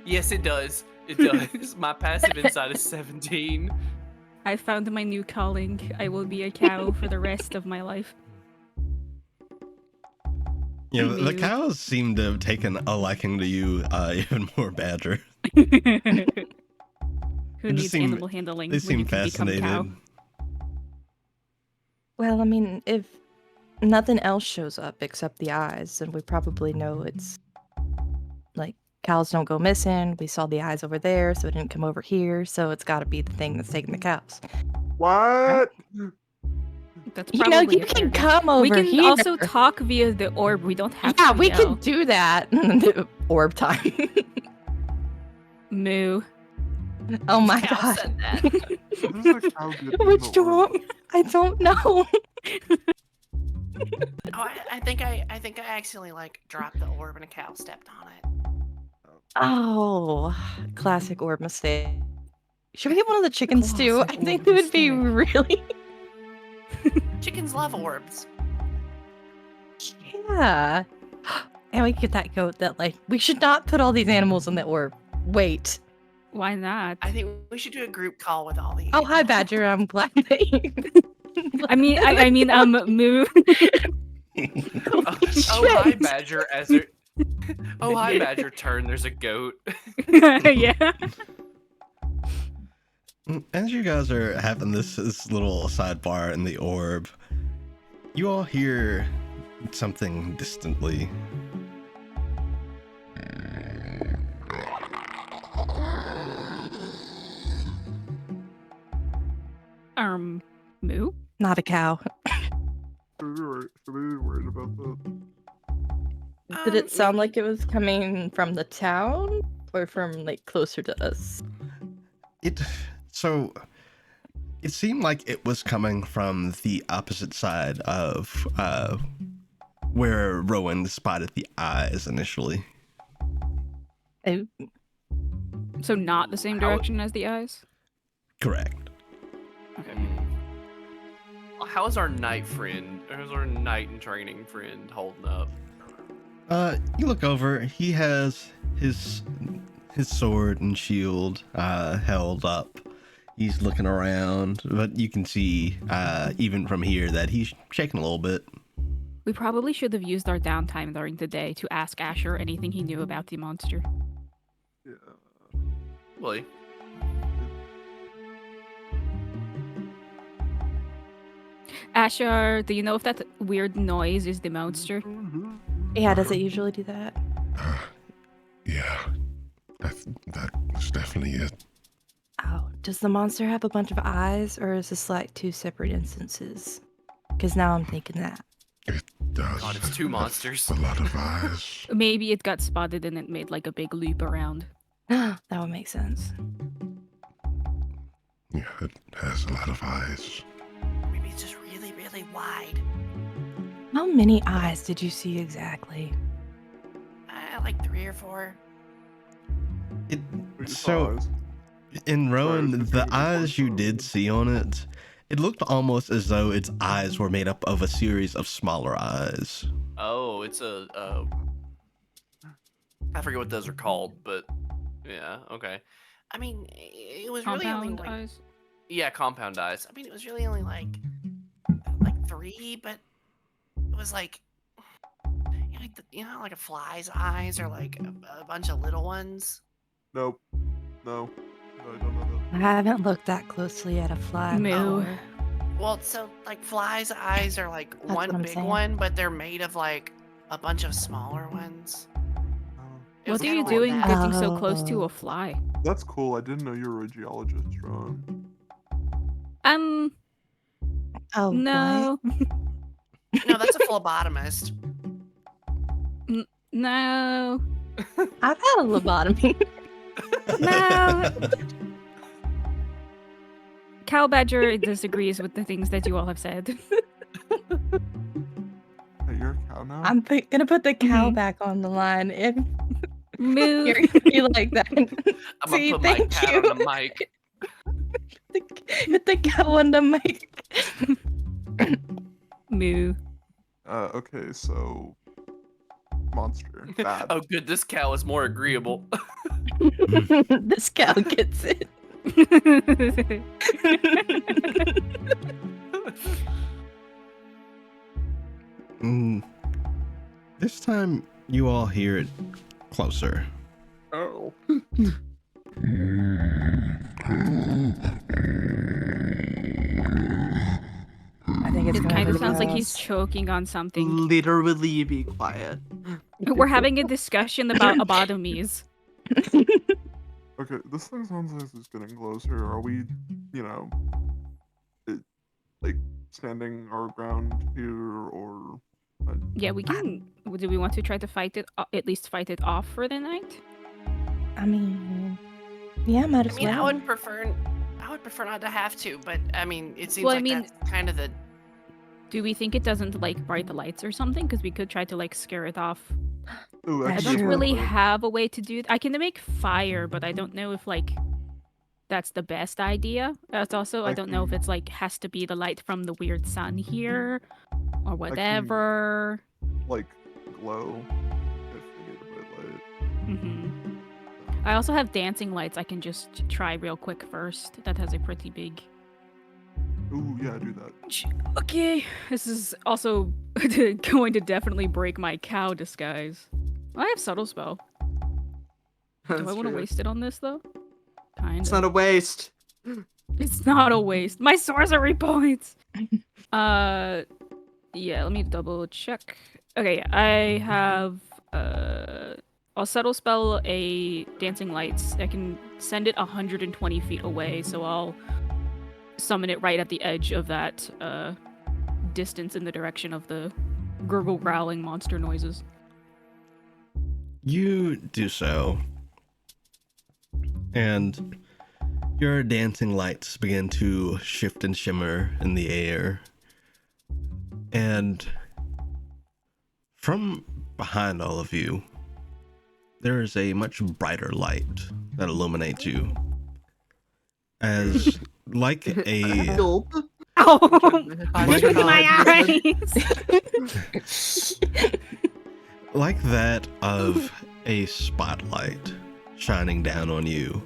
Yes, it does. It does. My passive insight is 17. I found my new calling. I will be a cow for the rest of my life. Yeah, the Moo. cows seem to have taken a liking to you even more, Badger. Who They just needs seem- animal handling They when seem you can become fascinated. cow? Well, I mean, if nothing else shows up except the eyes, then we probably know it's like cows don't go missing. We saw the eyes over there, so it didn't come over here. So it's got to be the thing that's taking the cows. What? That's You know, probably you a can fair guess. come over We can here. also talk via the orb. We don't have Yeah, to we yell. can do that. The orb time. Moo. Oh my Cal god. said that. What does a cow get in Which the do you orb? want? I don't know. Oh, I think I accidentally like dropped the orb and a cow stepped on it. Oh, classic orb mistake. Should we get one of the chickens too? I Classic think orb it would be mistake. really. Chickens love orbs. Yeah. And we get that goat that, like, we should not put all these animals in the orb. Wait. Why not? I think we should do a group call with all these. Oh, hi, Badger. I'm glad that you. I mean, Moo. Oh, hi, Badger. Oh, hi, Badger. Turn. There's a goat. Yeah. As you guys are having this little sidebar in the orb, you all hear something distantly. Moo. Not a cow. Should we be worried about that? Did it sound Maybe. like it was coming from the town or from, like, closer to us? It seemed like it was coming from the opposite side of where Rowan spotted the eyes initially. Oh, So not the same How- direction as the eyes? Correct. How's our knight friend? How's our knight in training friend holding up? You look over. He has his sword and shield held up. He's looking around, but you can see even from here that he's shaking a little bit. We probably should have used our downtime during the day to ask Asher anything he knew about the monster. Yeah. Willie. Asher, do you know if that weird noise is the monster? yeah, does it usually do that? Yeah, that was definitely it. Oh, does the monster have a bunch of eyes, or is this like two separate instances? Because now I'm thinking that. It does. God, it's two have monsters. A lot of eyes. Maybe it got spotted and it made like a big loop around. That would make sense. Yeah, it has a lot of eyes. Maybe it's just really, really wide. How many eyes did you see exactly? Like 3 or 4. We just So- saw eyes. In Rowan, Sorry, the it's eyes you important. did see on it, it looked almost as though its eyes were made up of a series of smaller eyes. Oh, it's a. I forget what those are called, but yeah, okay. I mean, it was really only Compound like eyes? Yeah, compound eyes. I mean, it was really only like 3, but it was like like a fly's eyes or like a bunch of little ones. Nope. No, I don't know I haven't looked that closely at a fly. Moo. before. Well, so like flies' eyes are like That's one what I'm big saying. one, but they're made of like a bunch of smaller ones. It was What are kinda you like doing that. getting so close to Oh. a fly? that. That's cool. I didn't know you were a geologist, Ron. Oh, No. No, that's a phlebotomist. No. what? I've had a lobotomy. No. Cow Badger disagrees with the things that you all have said. Hey, you're a cow now? I'm gonna put the cow Mhm. back on the line if Moo. you're you like that. I'm gonna See, put my thank cat you. on the mic. the cow on the mic. Moo. Okay, so monster. Bad. Oh, good. This cow is more agreeable. This cow gets it. Mm. This this time you all hear it closer. Oh. I think it's It gonna kind of be sounds like he's us. choking on something. Literally be quiet. We're having a discussion about abotomies. Okay, this thing sounds like it's getting closer. Are we, it, like, standing our ground here, or... Yeah, we can. Do we want to try to fight it? At least fight it off for the night. I mean, yeah, might I as mean, well. I would prefer not to have to, but I mean, it seems Well, I like mean- that's kind of the. Do we think it doesn't like bright the lights or something? Because we could try to like scare it off. Ooh, That's I actually, don't true. really have a way to do it. I can make fire, but I don't know if like that's the best idea. That's also I don't know if it's like has to be the light from the weird sun here or whatever. like, glow if we need a bright light. hmm I also have dancing lights I can just try real quick first. That has a pretty big. Ooh, yeah, do that. Okay, this is also going to definitely break my cow disguise. I have subtle spell. Do I want to waste it on this though? Kind It's of. not a waste. It's not a waste. My sorcery points. Yeah. Let me double check. Okay, I have I'll subtle spell a dancing lights. I can send it 120 feet away, so I'll summon it right at the edge of that distance in the direction of the gurgle growling monster noises. You do so, and your dancing lights begin to shift and shimmer in the air, and from behind all of you, there is a much brighter light that illuminates you. As like a Gulp. Oh, Like look at my God. eyes! like that of a spotlight shining down on you,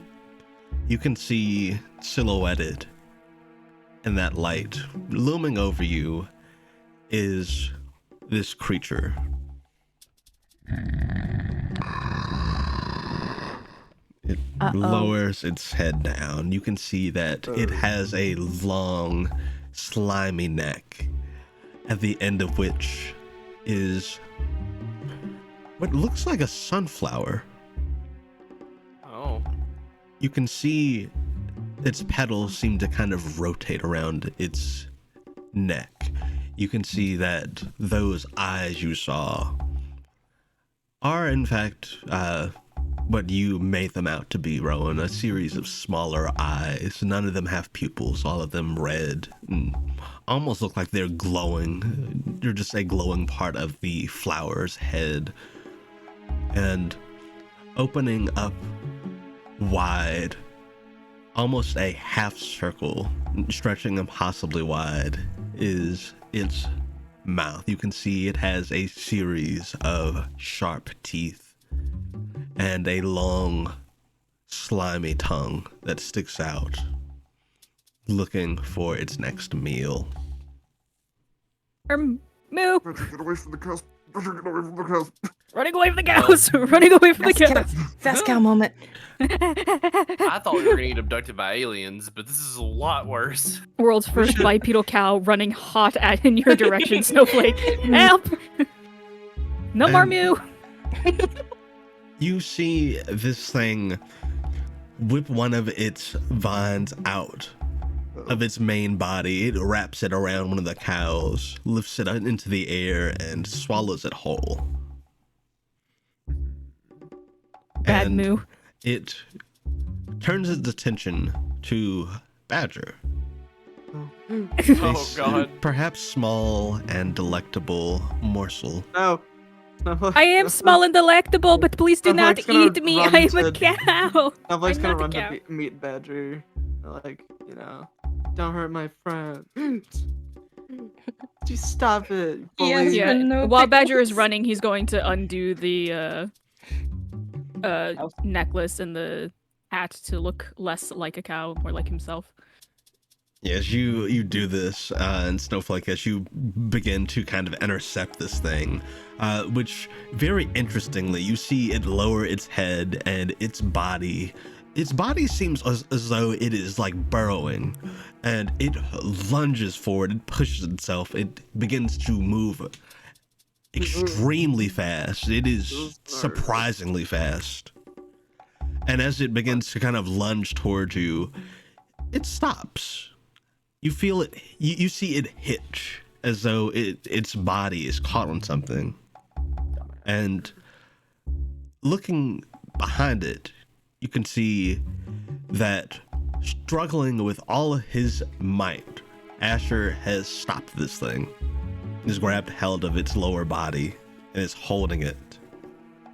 you can see silhouetted in that light, looming over you, is this creature. It lowers its head down. You can see that it has a long, slimy neck, at the end of which is what looks like a sunflower. Oh. You can see its petals seem to kind of rotate around its neck. You can see that those eyes you saw are in fact what you made them out to be, Rowan, a series of smaller eyes. None of them have pupils, all of them red, and almost look like they're glowing. You're just a glowing part of the flower's head. And opening up wide, almost a half circle, stretching impossibly wide, is its mouth. You can see it has a series of sharp teeth and a long, slimy tongue that sticks out, looking for its next meal. Moo! Get away from the cows. Get away from the cows. Running away from the cows! Running away from the cows! Fast cow moment. I thought we were gonna get abducted by aliens, but this is a lot worse. World's first bipedal cow running hot at in your direction, Snowflake. Help! No more Mew! You see this thing whip one of its vines out of its main body. It wraps it around one of the cows, lifts it up into the air, and swallows it whole. Bad And Moo. it turns its attention to Badger. Oh god. Perhaps small and delectable morsel. No. I am small and delectable, but please do not Snowflake's gonna eat me. run I am a to- cow. Snowflake's I'm gonna not run a cow. to meet Badger. Like, don't hurt my friend. Just stop it. Yes, bully. Yeah. no While Badger is pickles. running, he's going to undo the necklace and the hat to look less like a cow, more like himself. Yes, you do this, and Snowflake, as you begin to kind of intercept this thing, which very interestingly, you see it lower its head and its body seems as though it is like burrowing, and it lunges forward, it pushes itself, it begins to move extremely fast. It is surprisingly fast. And as it begins to kind of lunge towards you, it stops. You feel it, you see it hitch as though its body is caught on something. And looking behind it, you can see that struggling with all of his might, Asher has stopped this thing. He's grabbed hold of its lower body and is holding it.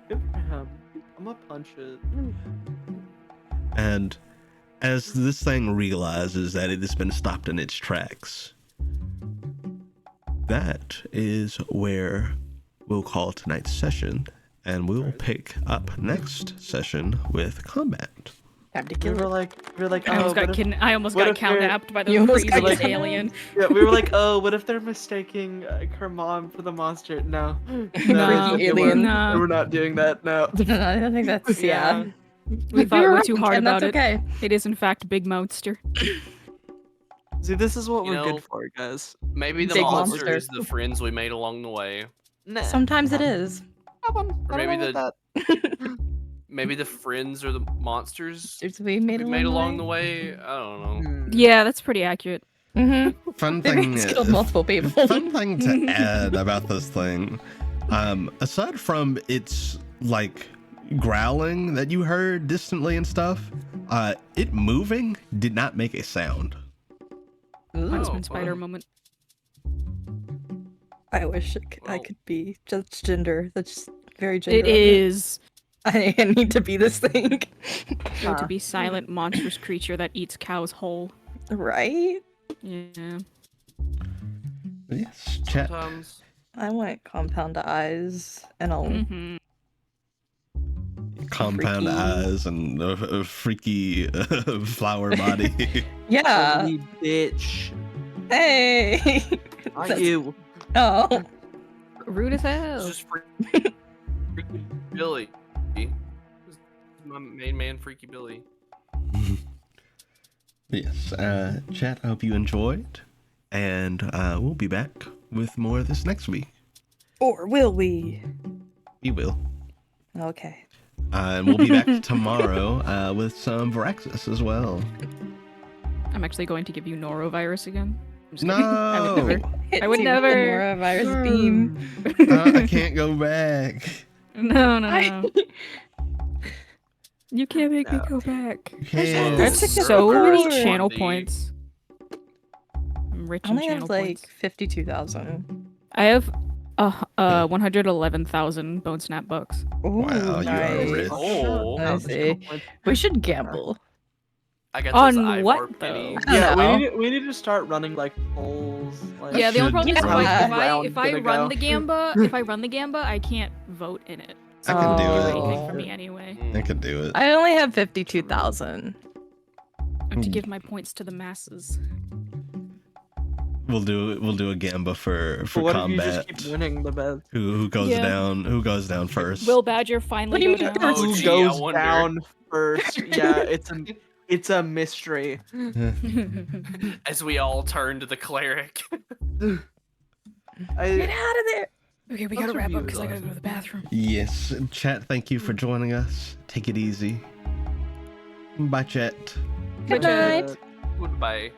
Good for him. I'm gonna punch it. And as this thing realizes that it has been stopped in its tracks, that is where we'll call tonight's session, and we'll pick up next session with combat. Time to We kill were it. like, I oh, almost what got if they're- count-apped by the You almost freezing got alien. Yeah, we were like, oh, what if they're mistaking her mom for the monster? No, No, Freaky alien. no. we're not doing that. No. I don't think that's yeah. We thought were way right, too hard and about that's it. okay. It is in fact Big Monster. See, this is what You we're know, good for, guys. Maybe the Big monster monster. is the friends we made along the way. Nah, Sometimes it is. Or maybe that. maybe the friends are the monsters It's we made we made along the way. I don't know. Yeah, that's pretty accurate. Mm-hmm. Fun Maybe thing, it's killed multiple people. fun thing to add about this thing, aside from its like growling that you heard distantly and stuff, it moving did not make a sound. Huntsman Oh, spider fun. moment. I wish I Well- could be just gender. That's very It gender. is I need to be this thing. go to be silent, monstrous creature that eats cows whole. Right? Yeah. Yes, chat. Sometimes I want compound eyes and I'll Mm-hmm. Compound freaky. eyes and a freaky flower body. yeah. Ugly bitch. Hey. Not That's- you. Oh. Rude as it's hell. just freaky Billy. This is my main man, Freaky Billy. Yes, chat, I hope you enjoyed, and we'll be back with more of this next week. Or will we? We will. Okay. And we'll be back tomorrow with some Viraxis as well. I'm actually going to give you norovirus again. I'm just No! kidding. I would never. Hits I would you with the never. norovirus beam. I can't go back. No, no, no. You can't make me go back. Can't. I have Sick as so many fuck. channel Indeed. points. I'm rich I in only channel have like points. 52,000. I have 111,000 bone snap bucks. Ooh, Wow, you are nice. rich. Oh, I see. We should gamble. I got On those Ivar what, pennies. I Yeah, don't we need to start running like polls. Like, Yeah, the only problem is should- if I run the Gamba, I can't vote in it. I can do It's it. anything for me anyway. I can do it. I only have 52,000. I have to give my points to the masses. We'll do a gamba for But what if you combat. just keep winning the best? Who goes Yeah. down? Who goes down first? Will Badger finally What do you go mean down? Oh, Who gee, I goes wonder. down first? Yeah, it's a mystery. As we all turn to the cleric. Get I, out of there! Okay, we Let's gotta wrap review up because I it. gotta go to the bathroom. Yes, chat. Thank you for joining us. Take it easy. Bye, chat. Good Bye, chat. night. Goodbye.